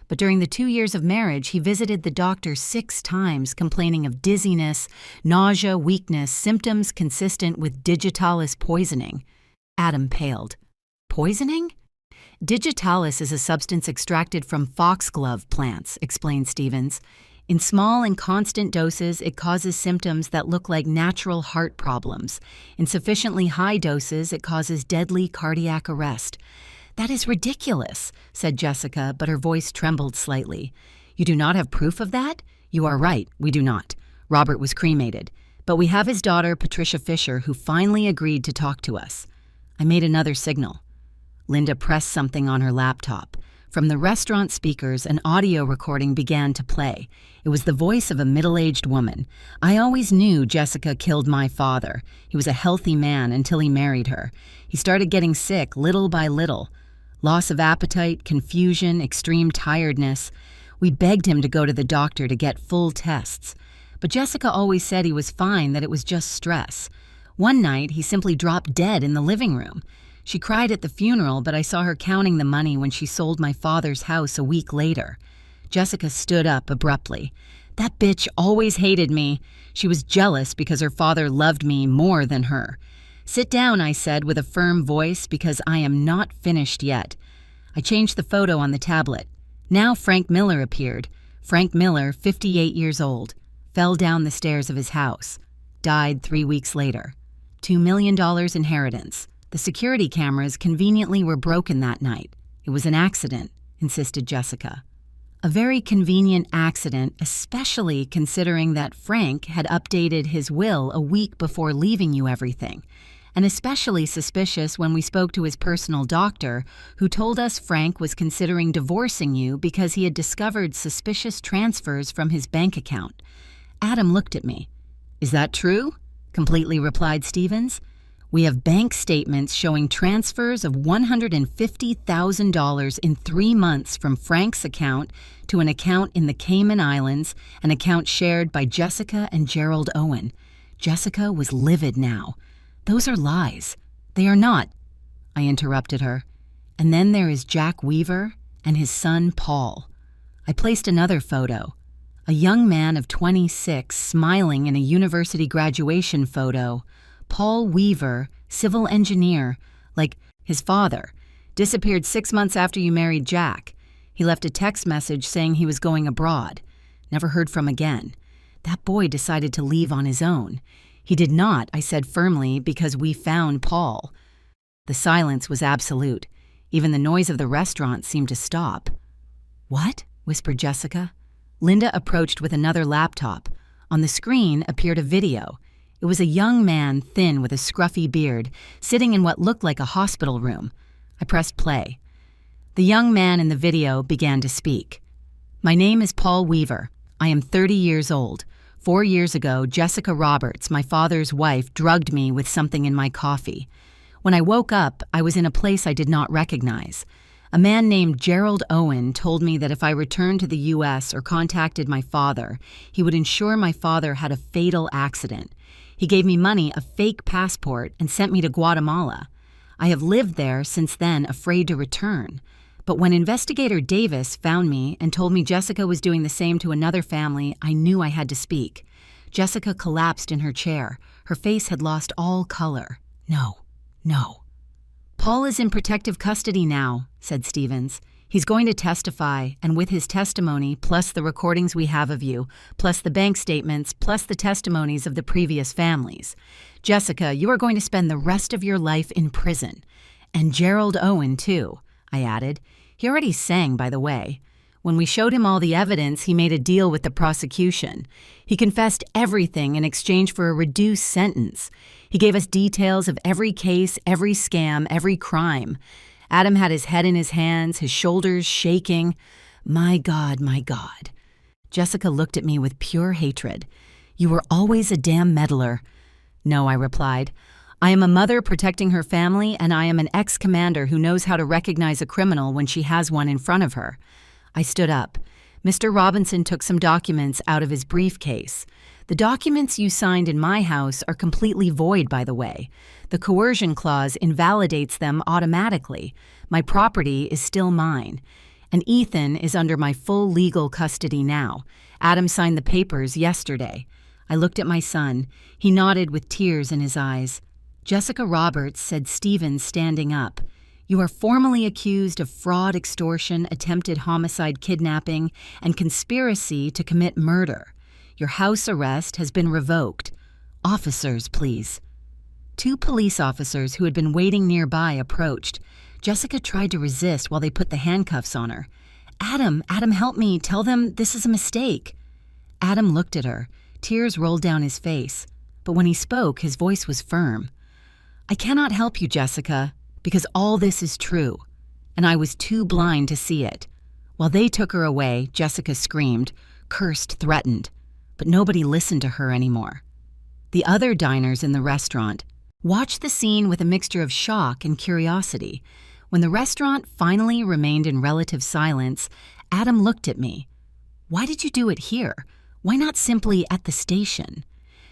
But during the 2 years of marriage, he visited the doctor 6 times, complaining of dizziness, nausea, weakness, symptoms consistent with digitalis poisoning. Adam paled. Poisoning? Digitalis is a substance extracted from foxglove plants, explained Stevens. In small and constant doses, it causes symptoms that look like natural heart problems. In sufficiently high doses, it causes deadly cardiac arrest. That is ridiculous, said Jessica, but her voice trembled slightly. You do not have proof of that? You are right, we do not. Robert was cremated. But we have his daughter, Patricia Fisher, who finally agreed to talk to us. I made another signal. Linda pressed something on her laptop. From the restaurant speakers, an audio recording began to play. It was the voice of a middle-aged woman. I always knew Jessica killed my father. He was a healthy man until he married her. He started getting sick little by little. Loss of appetite, confusion, extreme tiredness. We begged him to go to the doctor to get full tests. But Jessica always said he was fine, that it was just stress. One night, he simply dropped dead in the living room. She cried at the funeral, but I saw her counting the money when she sold my father's house a week later. Jessica stood up abruptly. That bitch always hated me. She was jealous because her father loved me more than her. Sit down, I said with a firm voice, because I am not finished yet. I changed the photo on the tablet. Now Frank Miller appeared. Frank Miller, 58 years old, fell down the stairs of his house. Died 3 weeks later. $2 million inheritance. The security cameras conveniently were broken that night. It was an accident, insisted Jessica. A very convenient accident, especially considering that Frank had updated his will a week before leaving you everything. And especially suspicious when we spoke to his personal doctor, who told us Frank was considering divorcing you because he had discovered suspicious transfers from his bank account. Adam looked at me. Is that true? Completely replied Stevens. We have bank statements showing transfers of $150,000 in 3 months from Frank's account to an account in the Cayman Islands, an account shared by Jessica and Gerald Owen. Jessica was livid now. Those are lies. They are not, I interrupted her. And then there is Jack Weaver and his son Paul. I placed another photo. A young man of 26 smiling in a university graduation photo. Paul Weaver, civil engineer, like his father, disappeared 6 months after you married Jack. He left a text message saying he was going abroad. Never heard from again. That boy decided to leave on his own. He did not, I said firmly, because we found Paul. The silence was absolute. Even the noise of the restaurant seemed to stop. What? Whispered Jessica. Linda approached with another laptop. On the screen appeared a video. It was a young man, thin with a scruffy beard, sitting in what looked like a hospital room. I pressed play. The young man in the video began to speak. My name is Paul Weaver. I am 30 years old. 4 years ago, Jessica Roberts, my father's wife, drugged me with something in my coffee. When I woke up, I was in a place I did not recognize. A man named Gerald Owen told me that if I returned to the U.S. or contacted my father, he would ensure my father had a fatal accident. He gave me money, a fake passport, and sent me to Guatemala. I have lived there since then, afraid to return. But when Investigator Davis found me and told me Jessica was doing the same to another family, I knew I had to speak. Jessica collapsed in her chair. Her face had lost all color. No. Paul is in protective custody now, said Stevens. He's going to testify, and with his testimony, plus the recordings we have of you, plus the bank statements, plus the testimonies of the previous families. Jessica, you are going to spend the rest of your life in prison. And Gerald Owen, too, I added. He already sang, by the way. When we showed him all the evidence, he made a deal with the prosecution. He confessed everything in exchange for a reduced sentence. He gave us details of every case, every scam, every crime. Adam had his head in his hands, his shoulders shaking. My God, my God. Jessica looked at me with pure hatred. You were always a damn meddler. No, I replied. I am a mother protecting her family, and I am an ex-commander who knows how to recognize a criminal when she has one in front of her. I stood up. Mr. Robinson took some documents out of his briefcase. The documents you signed in my house are completely void, by the way. The coercion clause invalidates them automatically. My property is still mine. And Ethan is under my full legal custody now. Adam signed the papers yesterday. I looked at my son. He nodded with tears in his eyes. Jessica Roberts, said Stephen, standing up. You are formally accused of fraud, extortion, attempted homicide, kidnapping, and conspiracy to commit murder. Your house arrest has been revoked. Officers, please. 2 police officers who had been waiting nearby approached. Jessica tried to resist while they put the handcuffs on her. Adam, help me. Tell them this is a mistake. Adam looked at her. Tears rolled down his face. But when he spoke, his voice was firm. I cannot help you, Jessica, because all this is true, and I was too blind to see it. While they took her away, Jessica screamed, cursed, threatened, but nobody listened to her anymore. The other diners in the restaurant watched the scene with a mixture of shock and curiosity. When the restaurant finally remained in relative silence, Adam looked at me. Why did you do it here? Why not simply at the station?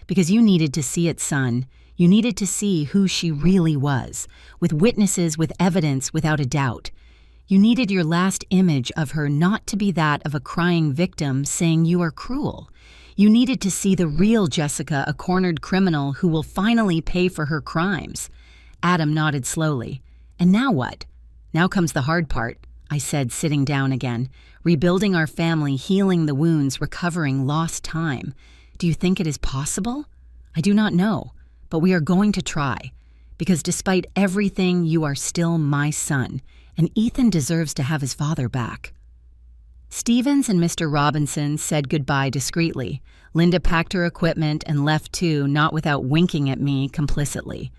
Because you needed to see it, son. You needed to see who she really was, with witnesses, with evidence, without a doubt. You needed your last image of her not to be that of a crying victim saying you are cruel. You needed to see the real Jessica, a cornered criminal who will finally pay for her crimes. Adam nodded slowly. And now what? Now comes the hard part, I said, sitting down again. Rebuilding our family, healing the wounds, recovering lost time. Do you think it is possible? I do not know. But we are going to try, because despite everything, you are still my son, and Ethan deserves to have his father back. Stevens and Mr. Robinson said goodbye discreetly. Linda packed her equipment and left too, not without winking at me complicitly.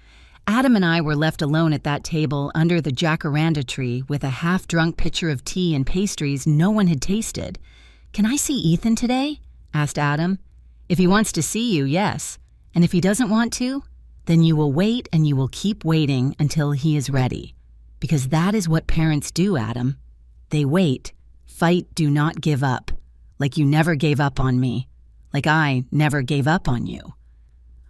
Adam and I were left alone at that table under the jacaranda tree with a half-drunk pitcher of tea and pastries no one had tasted. Can I see Ethan today? Asked Adam. If he wants to see you, yes. And if he doesn't want to, then you will wait and you will keep waiting until he is ready. Because that is what parents do, Adam. They wait, fight, do not give up. Like you never gave up on me. Like I never gave up on you.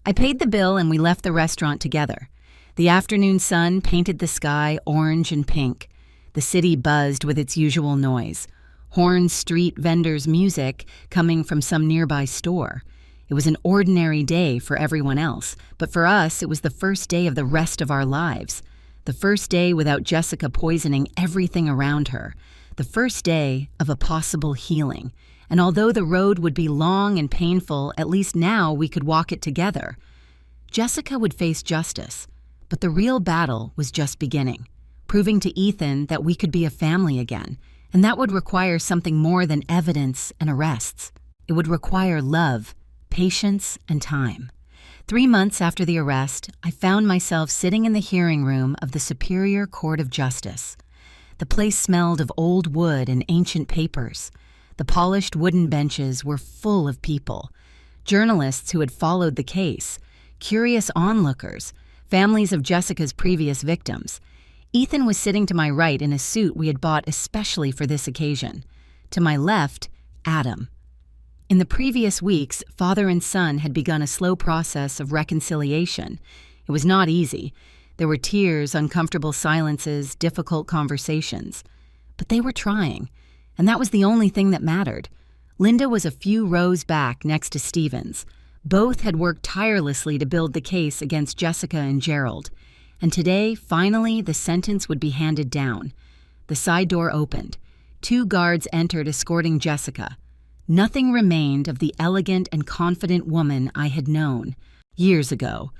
I paid the bill and we left the restaurant together. The afternoon sun painted the sky orange and pink. The city buzzed with its usual noise. Horn street vendors' music coming from some nearby store. It was an ordinary day for everyone else, but for us it was the first day of the rest of our lives. The first day without Jessica poisoning everything around her. The first day of a possible healing. And although the road would be long and painful, at least now we could walk it together. Jessica would face justice, but the real battle was just beginning, proving to Ethan that we could be a family again, and that would require something more than evidence and arrests. It would require love, patience, and time. 3 months after the arrest, I found myself sitting in the hearing room of the Superior Court of Justice. The place smelled of old wood and ancient papers. The polished wooden benches were full of people. Journalists who had followed the case, curious onlookers, families of Jessica's previous victims. Ethan was sitting to my right in a suit we had bought especially for this occasion. To my left, Adam. In the previous weeks, father and son had begun a slow process of reconciliation. It was not easy. There were tears, uncomfortable silences, difficult conversations. But they were trying, and that was the only thing that mattered. Linda was a few rows back next to Stevens. Both had worked tirelessly to build the case against Jessica and Gerald. And today, finally, the sentence would be handed down. The side door opened. 2 guards entered escorting Jessica. Nothing remained of the elegant and confident woman I had known years ago.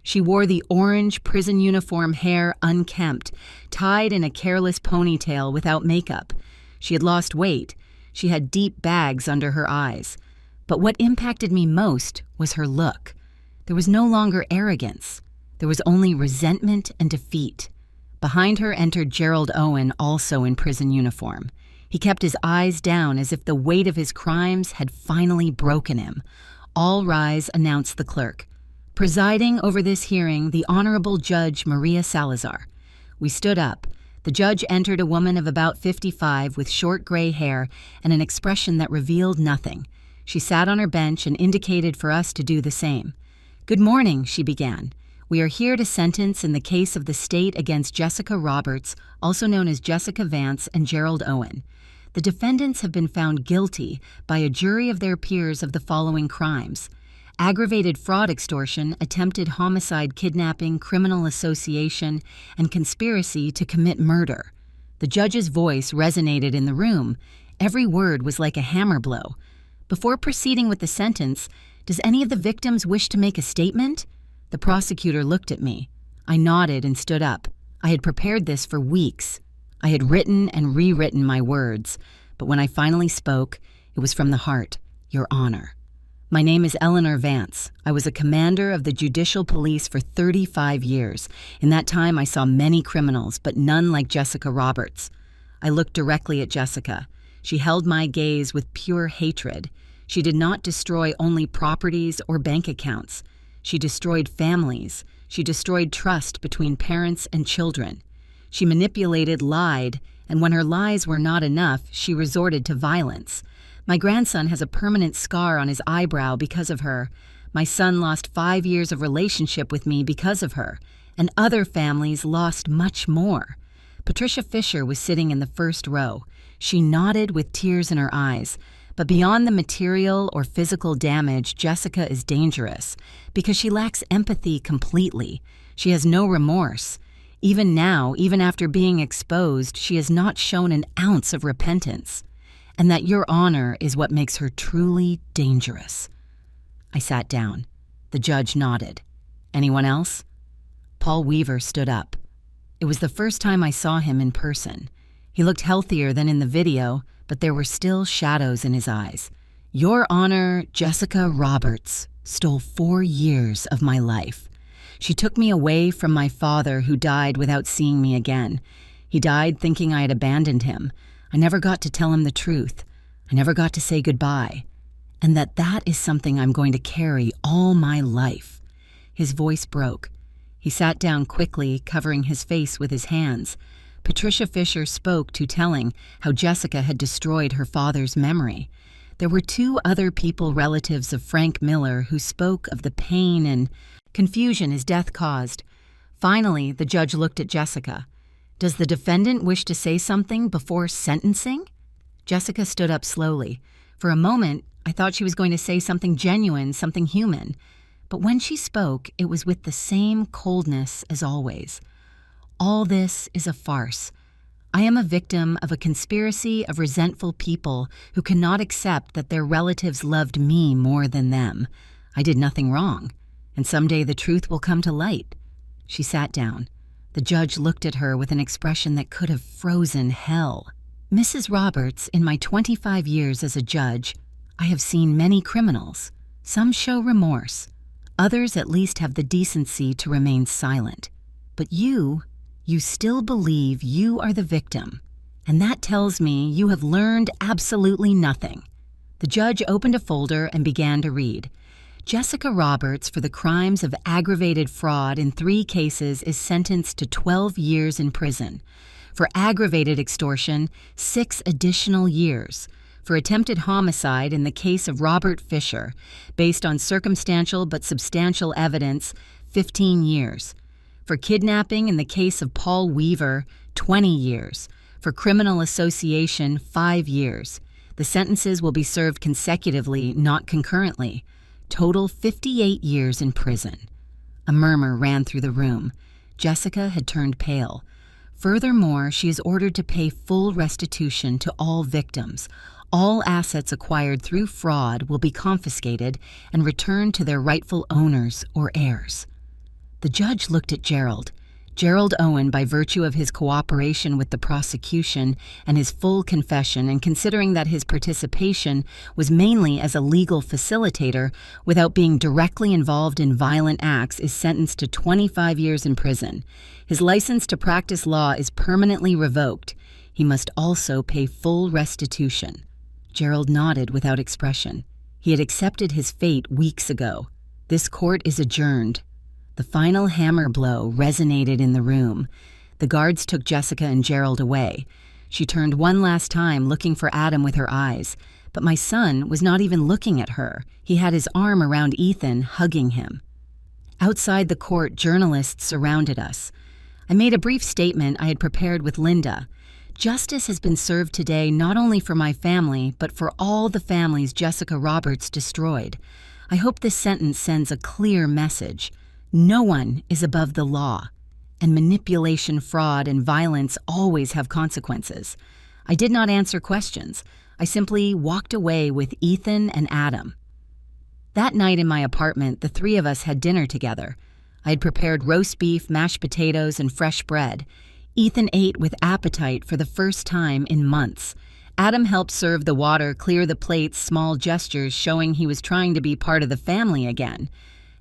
She wore the orange prison uniform hair unkempt, tied in a careless ponytail without makeup. She had lost weight. She had deep bags under her eyes. But what impacted me most was her look. There was no longer arrogance. There was only resentment and defeat. Behind her entered Gerald Owen, also in prison uniform. He kept his eyes down as if the weight of his crimes had finally broken him. All rise, announced the clerk. Presiding over this hearing, the Honorable Judge Maria Salazar. We stood up. The judge entered a woman of about 55 with short gray hair and an expression that revealed nothing. She sat on her bench and indicated for us to do the same. Good morning, she began. We are here to sentence in the case of the state against Jessica Roberts, also known as Jessica Vance and Gerald Owen. the defendants have been found guilty by a jury of their peers of the following crimes: aggravated fraud extortion, attempted homicide kidnapping, criminal association, and conspiracy to commit murder. The judge's voice resonated in the room. Every word was like a hammer blow. Before proceeding with the sentence, does any of the victims wish to make a statement? The prosecutor looked at me. I nodded and stood up. I had prepared this for weeks. I had written and rewritten my words, but when I finally spoke, it was from the heart. Your Honor. My name is Eleanor Vance. I was a commander of the Judicial Police for 35 years. In that time, I saw many criminals, but none like Jessica Roberts. I looked directly at Jessica. She held my gaze with pure hatred. She did not destroy only properties or bank accounts. She destroyed families. She destroyed trust between parents and children. She manipulated, lied, and when her lies were not enough, she resorted to violence. My grandson has a permanent scar on his eyebrow because of her. My son lost 5 years of relationship with me because of her, and other families lost much more. Patricia Fisher was sitting in the first row. She nodded with tears in her eyes. But beyond the material or physical damage, Jessica is dangerous because she lacks empathy completely. She has no remorse. Even now, even after being exposed, she has not shown an ounce of repentance. And that Your Honor is what makes her truly dangerous. I sat down. The judge nodded. Anyone else? Paul Weaver stood up. It was the first time I saw him in person. He looked healthier than in the video, but there were still shadows in his eyes. Your Honor, Jessica Roberts stole 4 years of my life. She took me away from my father, who died without seeing me again. He died thinking I had abandoned him. I never got to tell him the truth. I never got to say goodbye. And that is something I'm going to carry all my life. His voice broke. He sat down quickly, covering his face with his hands. Patricia Fisher spoke, telling how Jessica had destroyed her father's memory. There were 2 other people relatives of Frank Miller who spoke of the pain and confusion his death caused. Finally, the judge looked at Jessica. Does the defendant wish to say something before sentencing? Jessica stood up slowly. For a moment, I thought she was going to say something genuine, something human. But when she spoke, it was with the same coldness as always. All this is a farce. I am a victim of a conspiracy of resentful people who cannot accept that their relatives loved me more than them. I did nothing wrong, and someday the truth will come to light. She sat down. The judge looked at her with an expression that could have frozen hell. Mrs. Roberts, in my 25 years as a judge, I have seen many criminals. Some show remorse. Others at least have the decency to remain silent. But you still believe you are the victim, and that tells me you have learned absolutely nothing. The judge opened a folder and began to read. Jessica Roberts, for the crimes of aggravated fraud in 3 cases, is sentenced to 12 years in prison. For aggravated extortion, 6 additional years. For attempted homicide in the case of Robert Fisher, based on circumstantial but substantial evidence, 15 years. For kidnapping in the case of Paul Weaver, 20 years. For criminal association, 5 years. The sentences will be served consecutively, not concurrently. Total 58 years in prison. A murmur ran through the room. Jessica had turned pale. Furthermore, she is ordered to pay full restitution to all victims. All assets acquired through fraud will be confiscated and returned to their rightful owners or heirs. The judge looked at Gerald. Gerald Owen, by virtue of his cooperation with the prosecution and his full confession, and considering that his participation was mainly as a legal facilitator without being directly involved in violent acts, is sentenced to 25 years in prison. His license to practice law is permanently revoked. He must also pay full restitution. Gerald nodded without expression. He had accepted his fate weeks ago. This court is adjourned. The final hammer blow resonated in the room. The guards took Jessica and Gerald away. She turned one last time, looking for Adam with her eyes. But my son was not even looking at her. He had his arm around Ethan, hugging him. Outside the court, journalists surrounded us. I made a brief statement I had prepared with Linda. Justice has been served today not only for my family, but for all the families Jessica Roberts destroyed. I hope this sentence sends a clear message. No one is above the law, and manipulation, fraud, and violence always have consequences. I did not answer questions. I simply walked away with Ethan and Adam. That night in my apartment, the three of us had dinner together. I had prepared roast beef, mashed potatoes, and fresh bread. Ethan ate with appetite for the first time in months. Adam helped serve the water, clear the plates, small gestures showing he was trying to be part of the family again.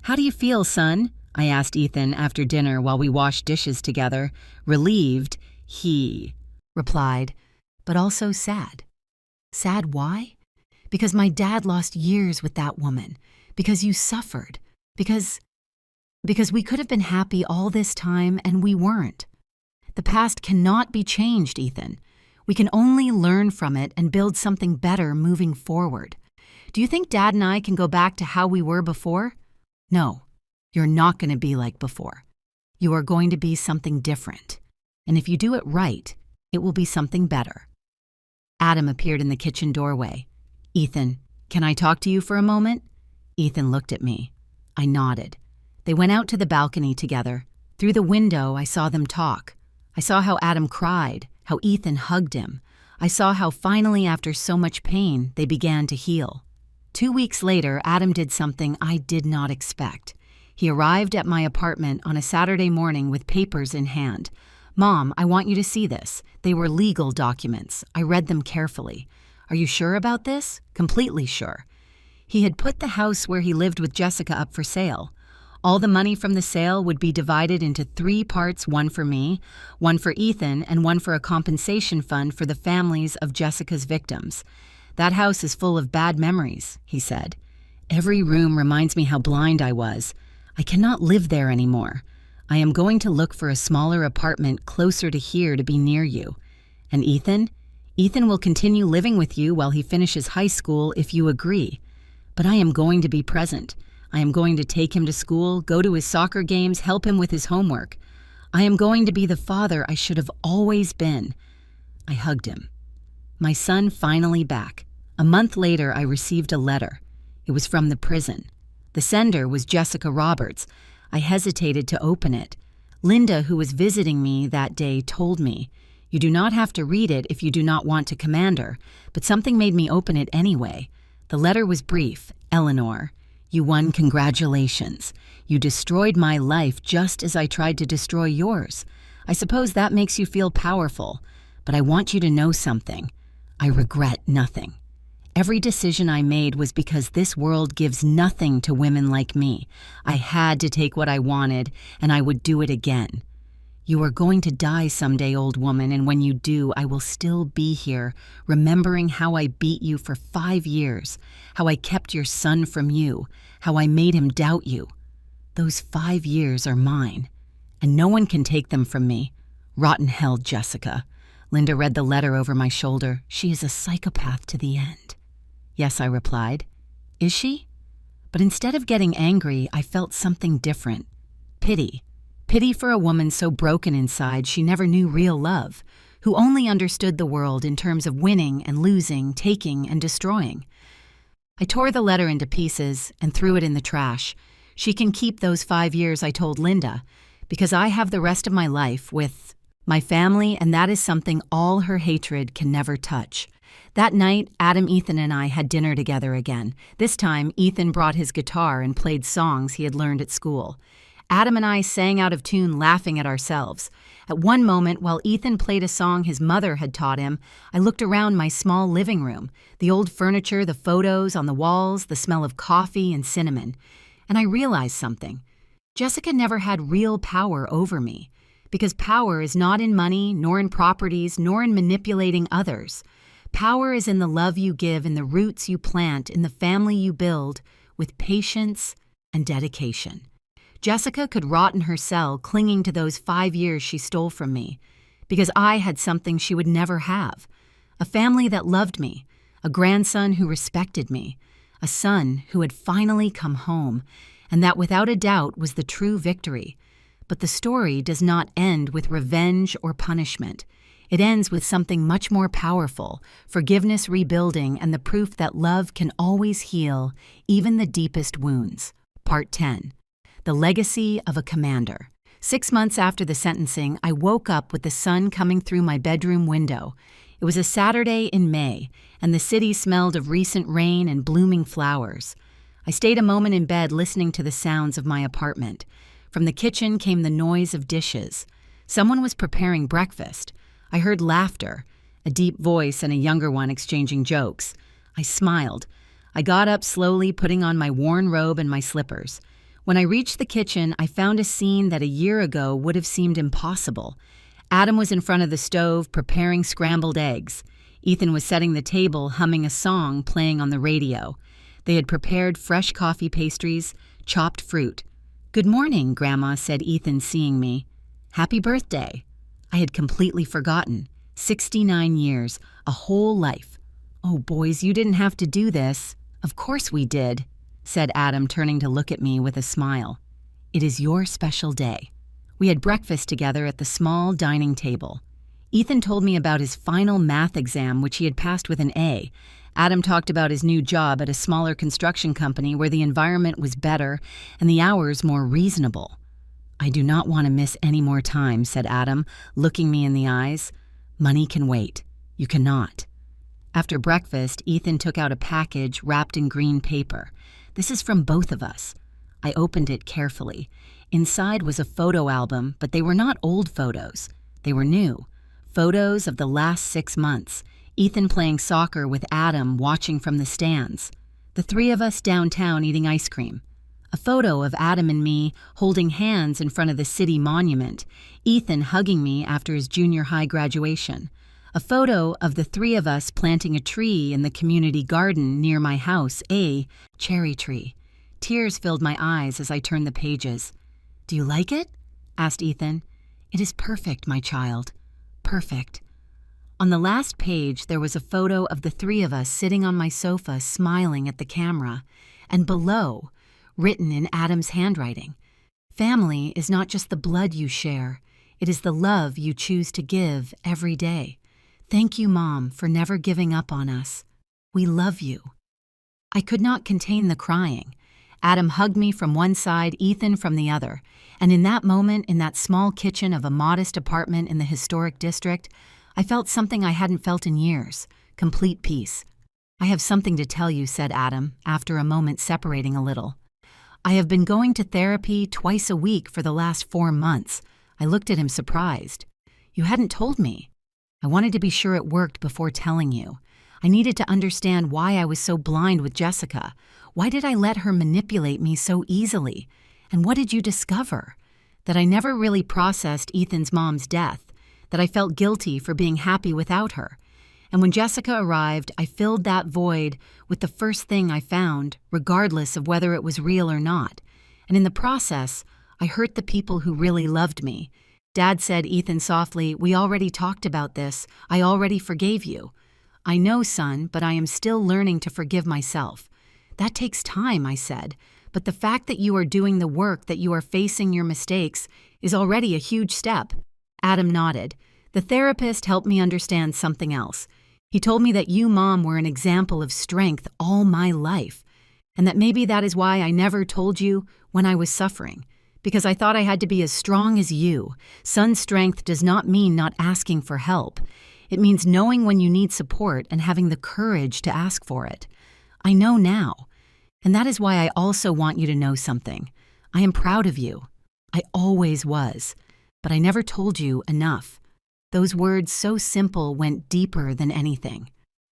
"How do you feel, son?" I asked Ethan after dinner while we washed dishes together. Relieved, he replied, but also sad. Sad why? Because my dad lost years with that woman. Because you suffered. Because we could have been happy all this time and we weren't. The past cannot be changed, Ethan. We can only learn from it and build something better moving forward. Do you think Dad and I can go back to how we were before? No, you're not going to be like before. You are going to be something different. And if you do it right, it will be something better. Adam appeared in the kitchen doorway. "Ethan, can I talk to you for a moment?" Ethan looked at me. I nodded. They went out to the balcony together. Through the window, I saw them talk. I saw how Adam cried, how Ethan hugged him. I saw how finally, after so much pain, they began to heal. 2 weeks later, Adam did something I did not expect. He arrived at my apartment on a Saturday morning with papers in hand. "Mom, I want you to see this. They were legal documents. I read them carefully. Are you sure about this?" "Completely sure." He had put the house where he lived with Jessica up for sale. All the money from the sale would be divided into 3 parts, one for me, one for Ethan, and one for a compensation fund for the families of Jessica's victims. "That house is full of bad memories," he said. "Every room reminds me how blind I was. I cannot live there anymore. I am going to look for a smaller apartment closer to here to be near you. And Ethan? Ethan will continue living with you while he finishes high school if you agree. But I am going to be present. I am going to take him to school, go to his soccer games, help him with his homework. I am going to be the father I should have always been." I hugged him. My son finally back. A month later, I received a letter. It was from the prison. The sender was Jessica Roberts. I hesitated to open it. Linda, who was visiting me that day, told me, "You do not have to read it if you do not want to command her," but something made me open it anyway. The letter was brief. "Eleanor, you won, congratulations. You destroyed my life just as I tried to destroy yours. I suppose that makes you feel powerful, but I want you to know something. I regret nothing. Every decision I made was because this world gives nothing to women like me. I had to take what I wanted, and I would do it again. You are going to die someday, old woman, and when you do, I will still be here, remembering how I beat you for 5 years, how I kept your son from you, how I made him doubt you. Those 5 years are mine, and no one can take them from me. Rotten hell, Jessica." Linda read the letter over my shoulder. "She is a psychopath to the end." "Yes," I replied. "Is she?" But instead of getting angry, I felt something different. Pity. Pity for a woman so broken inside she never knew real love, who only understood the world in terms of winning and losing, taking and destroying. I tore the letter into pieces and threw it in the trash. She can keep those 5 years, I told Linda, because I have the rest of my life with my family, and that is something all her hatred can never touch. That night, Adam, Ethan, and I had dinner together again. This time, Ethan brought his guitar and played songs he had learned at school. Adam and I sang out of tune, laughing at ourselves. At one moment, while Ethan played a song his mother had taught him, I looked around my small living room, the old furniture, the photos on the walls, the smell of coffee and cinnamon. And I realized something. Jessica never had real power over me, because power is not in money, nor in properties, nor in manipulating others. Power is in the love you give, in the roots you plant, in the family you build, with patience and dedication. Jessica could rot in her cell, clinging to those 5 years she stole from me, because I had something she would never have. A family that loved me, a grandson who respected me, a son who had finally come home, and that without a doubt was the true victory. But the story does not end with revenge or punishment. It ends with something much more powerful, forgiveness rebuilding and the proof that love can always heal even the deepest wounds. Part 10. The Legacy of a Commander. 6 months after the sentencing, I woke up with the sun coming through my bedroom window. It was a Saturday in May, and the city smelled of recent rain and blooming flowers. I stayed a moment in bed listening to the sounds of my apartment. From the kitchen came the noise of dishes. Someone was preparing breakfast. I heard laughter, a deep voice and a younger one exchanging jokes. I smiled. I got up slowly, putting on my worn robe and my slippers. When I reached the kitchen, I found a scene that a year ago would have seemed impossible. Adam was in front of the stove, preparing scrambled eggs. Ethan was setting the table, humming a song playing on the radio. They had prepared fresh coffee pastries, chopped fruit. "Good morning," Grandma said, Ethan seeing me. "Happy birthday." I had completely forgotten. 69 years, a whole life. "Oh, boys, you didn't have to do this." "Of course we did," said Adam, turning to look at me with a smile. "It is your special day." We had breakfast together at the small dining table. Ethan told me about his final math exam, which he had passed with an A. Adam talked about his new job at a smaller construction company where the environment was better and the hours more reasonable. "I do not want to miss any more time," said Adam, looking me in the eyes. "Money can wait. You cannot." After breakfast, Ethan took out a package wrapped in green paper. "This is from both of us." I opened it carefully. Inside was a photo album, but they were not old photos. They were new. Photos of the last 6 months. Ethan playing soccer with Adam watching from the stands. The three of us downtown eating ice cream. A photo of Adam and me holding hands in front of the city monument. Ethan hugging me after his junior high graduation. A photo of the three of us planting a tree in the community garden near my house, a cherry tree. Tears filled my eyes as I turned the pages. "Do you like it?" asked Ethan. "It is perfect, my child. Perfect." On the last page, there was a photo of the three of us sitting on my sofa smiling at the camera, and below, written in Adam's handwriting, "Family is not just the blood you share, it is the love you choose to give every day. Thank you, Mom, for never giving up on us. We love you." I could not contain the crying. Adam hugged me from one side, Ethan from the other, and in that moment, in that small kitchen of a modest apartment in the historic district, I felt something I hadn't felt in years, complete peace. "I have something to tell you," said Adam, after a moment separating a little. "I have been going to therapy twice a week for the last 4 months. I looked at him surprised. "You hadn't told me." "I wanted to be sure it worked before telling you. I needed to understand why I was so blind with Jessica. Why did I let her manipulate me so easily? And what did you discover? That I never really processed Ethan's mom's death, that I felt guilty for being happy without her. And when Jessica arrived, I filled that void with the first thing I found, regardless of whether it was real or not. And in the process, I hurt the people who really loved me. Dad said, Ethan softly, "We already talked about this. I already forgave you." "I know, son, but I am still learning to forgive myself." "That takes time," I said. "But the fact that you are doing the work, that you are facing your mistakes, is already a huge step." Adam nodded. "The therapist helped me understand something else. He told me that you, Mom, were an example of strength all my life, and that maybe that is why I never told you when I was suffering, because I thought I had to be as strong as you. Son's strength does not mean not asking for help. It means knowing when you need support and having the courage to ask for it. I know now, and that is why I also want you to know something. I am proud of you. I always was, but I never told you enough. Those words, so simple, went deeper than anything.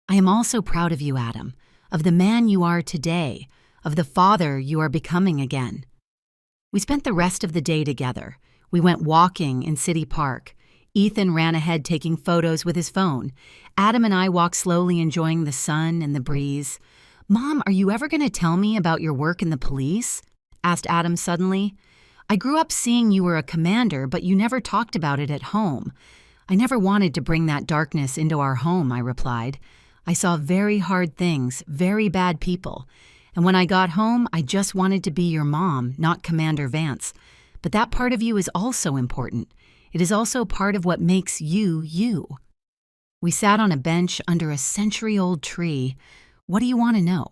I am also proud of you, Adam, of the man you are today, of the father you are becoming again." We spent the rest of the day together. We went walking in City Park. Ethan ran ahead taking photos with his phone. Adam and I walked slowly, enjoying the sun and the breeze. "Mom, are you ever going to tell me about your work in the police?" asked Adam suddenly. "I grew up seeing you were a commander, but you never talked about it at home." "I never wanted to bring that darkness into our home," I replied. "I saw very hard things, very bad people. And when I got home, I just wanted to be your mom, not Commander Vance. But that part of you is also important. It is also part of what makes you, you." We sat on a bench under a century-old tree. What do you want to know?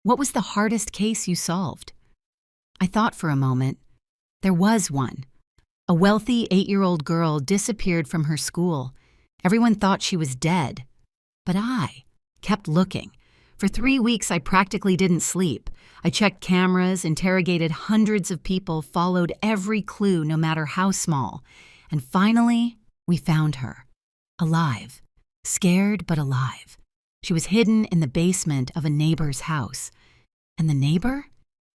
What was the hardest case you solved? I thought for a moment. There was one. A wealthy 8-year-old girl disappeared from her school. Everyone thought she was dead. But I kept looking. For 3 weeks, I practically didn't sleep. I checked cameras, interrogated hundreds of people, followed every clue, no matter how small. And finally, we found her. Alive. Scared, but alive. She was hidden in the basement of a neighbor's house. And the neighbor?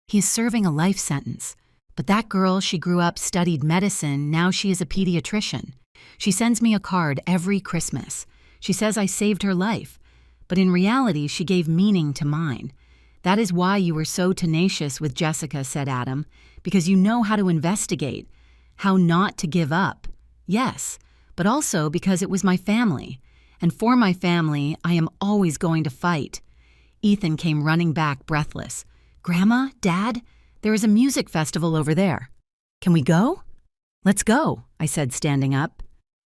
He is serving a life sentence. But that girl, she grew up, studied medicine, now she is a pediatrician. She sends me a card every Christmas. She says I saved her life. But in reality, she gave meaning to mine. That is why you were so tenacious with Jessica, said Adam, because you know how to investigate, how not to give up. Yes, but also because it was my family. And for my family, I am always going to fight. Ethan came running back, breathless. Grandma, Dad, there is a music festival over there. Can we go? Let's go, I said, standing up.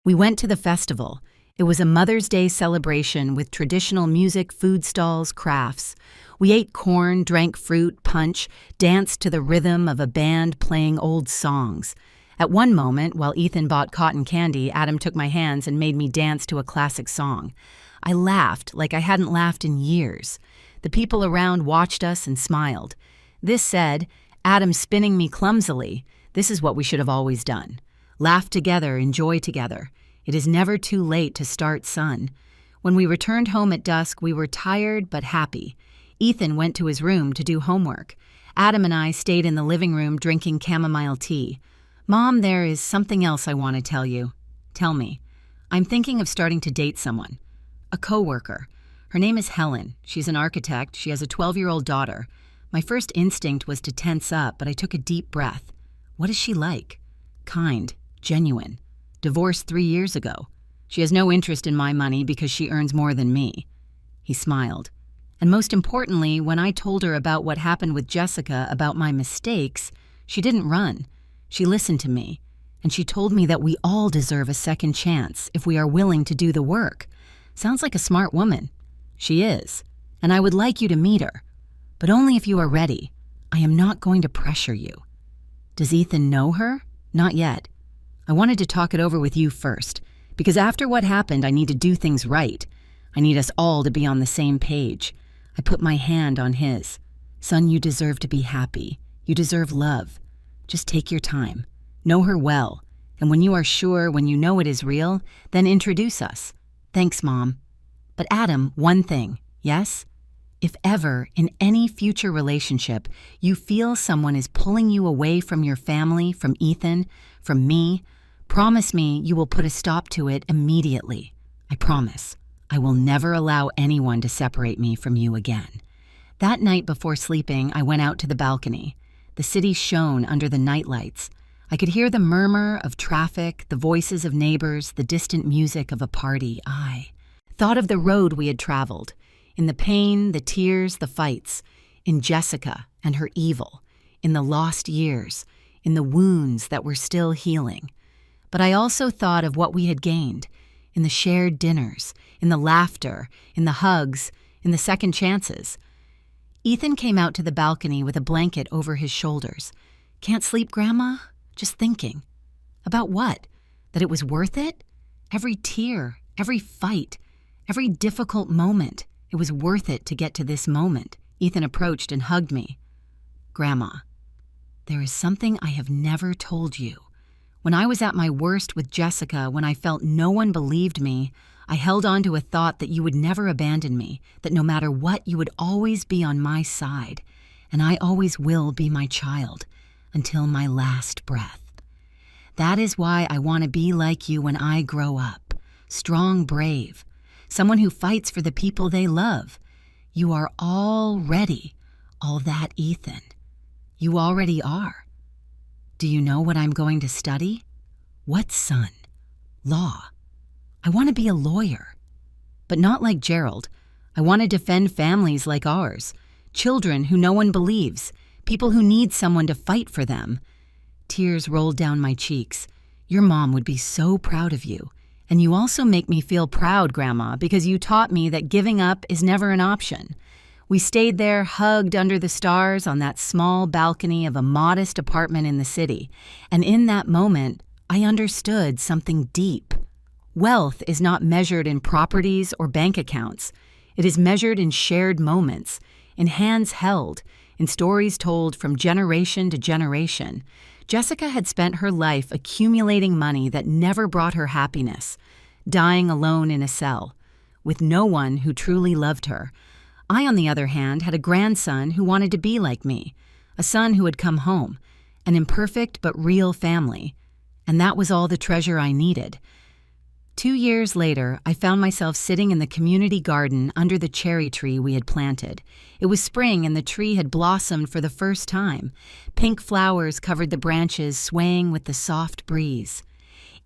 We went to the festival. It was a Mother's Day celebration with traditional music, food stalls, crafts. We ate corn, drank fruit, punch, danced to the rhythm of a band playing old songs. At one moment, while Ethan bought cotton candy, Adam took my hands and made me dance to a classic song. I laughed like I hadn't laughed in years. The people around watched us and smiled. This said, Adam spinning me clumsily. This is what we should have always done. Laugh together, enjoy together. It is never too late to start, son. When we returned home at dusk, we were tired but happy. Ethan went to his room to do homework. Adam and I stayed in the living room drinking chamomile tea. Mom, there is something else I want to tell you. Tell me. I'm thinking of starting to date someone. A coworker. Her name is Helen. She's an architect. She has a 12-year-old daughter. My first instinct was to tense up, but I took a deep breath. What is she like? Kind, genuine. Divorced 3 years ago. She has no interest in my money because she earns more than me. He smiled. And most importantly, when I told her about what happened with Jessica, about my mistakes, she didn't run. She listened to me, and she told me that we all deserve a second chance if we are willing to do the work. Sounds like a smart woman. She is, and I would like you to meet her, but only if you are ready. I am not going to pressure you. Does Ethan know her? Not yet. I wanted to talk it over with you first, because after what happened, I need to do things right. I need us all to be on the same page. I put my hand on his. Son, you deserve to be happy. You deserve love. Just take your time. Know her well. And when you are sure, when you know it is real, then introduce us. Thanks, Mom. But Adam, one thing, yes? If ever, in any future relationship, you feel someone is pulling you away from your family, from Ethan, from me, promise me you will put a stop to it immediately. I promise. I will never allow anyone to separate me from you again. That night before sleeping, I went out to the balcony. The city shone under the nightlights. I could hear the murmur of traffic, the voices of neighbors, the distant music of a party. I thought of the road we had traveled, in the pain, the tears, the fights, in Jessica and her evil, in the lost years, in the wounds that were still healing. But I also thought of what we had gained, in the shared dinners, in the laughter, in the hugs, in the second chances. Ethan came out to the balcony with a blanket over his shoulders. Can't sleep, Grandma? Just thinking. About what? That it was worth it? Every tear, every fight, every difficult moment. It was worth it to get to this moment. Ethan approached and hugged me. Grandma, there is something I have never told you. When I was at my worst with Jessica, when I felt no one believed me, I held on to a thought that you would never abandon me, that no matter what, you would always be on my side, and I always will be my child, until my last breath. That is why I want to be like you when I grow up, strong, brave, someone who fights for the people they love. You are already all that, Ethan. You already are. Do you know what I'm going to study? What, son? Law. I want to be a lawyer. But not like Gerald. I want to defend families like ours. Children who no one believes. People who need someone to fight for them. Tears rolled down my cheeks. Your mom would be so proud of you. And you also make me feel proud, Grandma, because you taught me that giving up is never an option. We stayed there, hugged under the stars on that small balcony of a modest apartment in the city. And in that moment, I understood something deep. Wealth is not measured in properties or bank accounts. It is measured in shared moments, in hands held, in stories told from generation to generation. Jessica had spent her life accumulating money that never brought her happiness, dying alone in a cell, with no one who truly loved her. I, on the other hand, had a grandson who wanted to be like me, a son who had come home, an imperfect but real family. And that was all the treasure I needed. 2 years later, I found myself sitting in the community garden under the cherry tree we had planted. It was spring and the tree had blossomed for the first time. Pink flowers covered the branches, swaying with the soft breeze.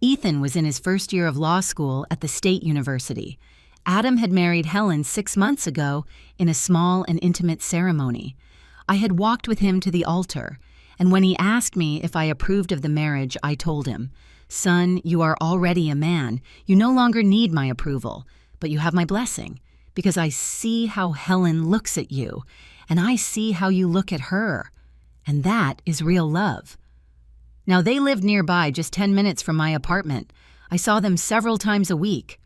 Ethan was in his first year of law school at the State University. Adam had married Helen 6 months ago in a small and intimate ceremony. I had walked with him to the altar, and when he asked me if I approved of the marriage, I told him, "Son, you are already a man. You no longer need my approval, but you have my blessing, because I see how Helen looks at you, and I see how you look at her. And that is real love." Now, they lived nearby, just 10 minutes from my apartment. I saw them several times a week.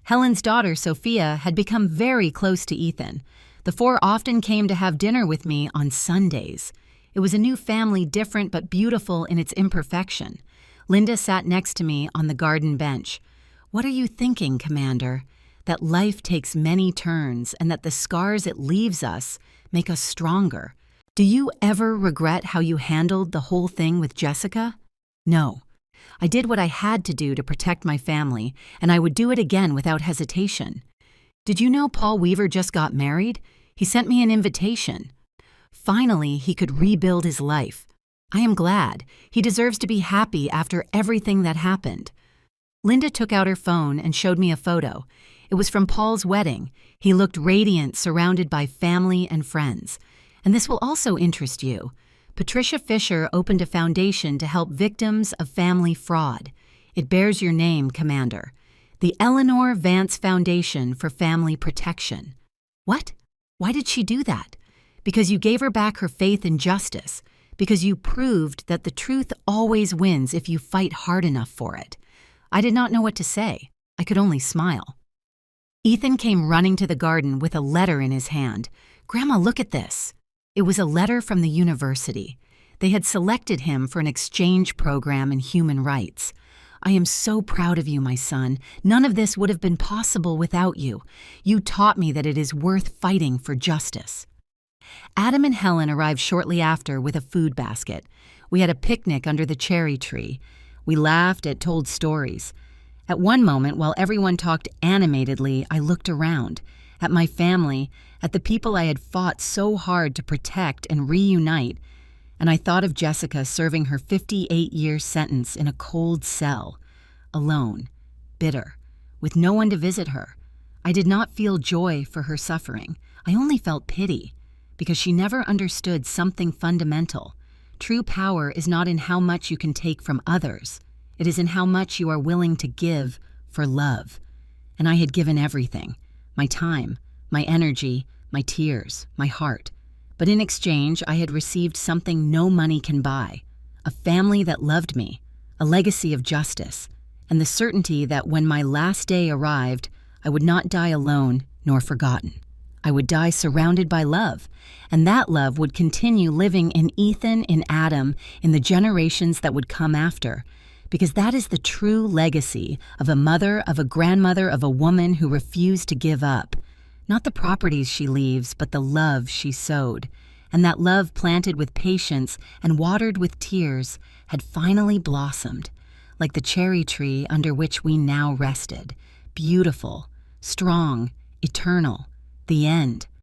Helen's daughter, Sophia, had become very close to Ethan. The four often came to have dinner with me on Sundays. It was a new family, different but beautiful in its imperfection. Linda sat next to me on the garden bench. "What are you thinking, Commander? That life takes many turns and that the scars it leaves us make us stronger. Do you ever regret how you handled the whole thing with Jessica?" "No. I did what I had to do to protect my family, and I would do it again without hesitation." "Did you know Paul Weaver just got married? He sent me an invitation." Finally, he could rebuild his life. I am glad. He deserves to be happy after everything that happened. Linda took out her phone and showed me a photo. It was from Paul's wedding. He looked radiant, surrounded by family and friends. And this will also interest you. Patricia Fisher opened a foundation to help victims of family fraud. It bears your name, Commander. The Eleanor Vance Foundation for Family Protection. What? Why did she do that? Because you gave her back her faith in justice. Because you proved that the truth always wins if you fight hard enough for it. I did not know what to say. I could only smile. Ethan came running to the garden with a letter in his hand. "Grandma, look at this." It was a letter from the university. They had selected him for an exchange program in human rights. "I am so proud of you, my son. None of this would have been possible without you. You taught me that it is worth fighting for justice." Adam and Helen arrived shortly after with a food basket. We had a picnic under the cherry tree. We laughed, told stories. At one moment, while everyone talked animatedly, I looked around, at my family, at the people I had fought so hard to protect and reunite, and I thought of Jessica serving her 58-year sentence in a cold cell, alone, bitter, with no one to visit her. I did not feel joy for her suffering. I only felt pity, because she never understood something fundamental. True power is not in how much you can take from others. It is in how much you are willing to give for love. And I had given everything, my time, my energy, my tears, my heart. But in exchange, I had received something no money can buy, a family that loved me, a legacy of justice, and the certainty that when my last day arrived, I would not die alone nor forgotten. I would die surrounded by love, and that love would continue living in Ethan, in Adam, in the generations that would come after, because that is the true legacy of a mother, of a grandmother, of a woman who refused to give up. Not the properties she leaves, but the love she sowed. And that love, planted with patience and watered with tears, had finally blossomed, like the cherry tree under which we now rested, beautiful, strong, eternal, the end.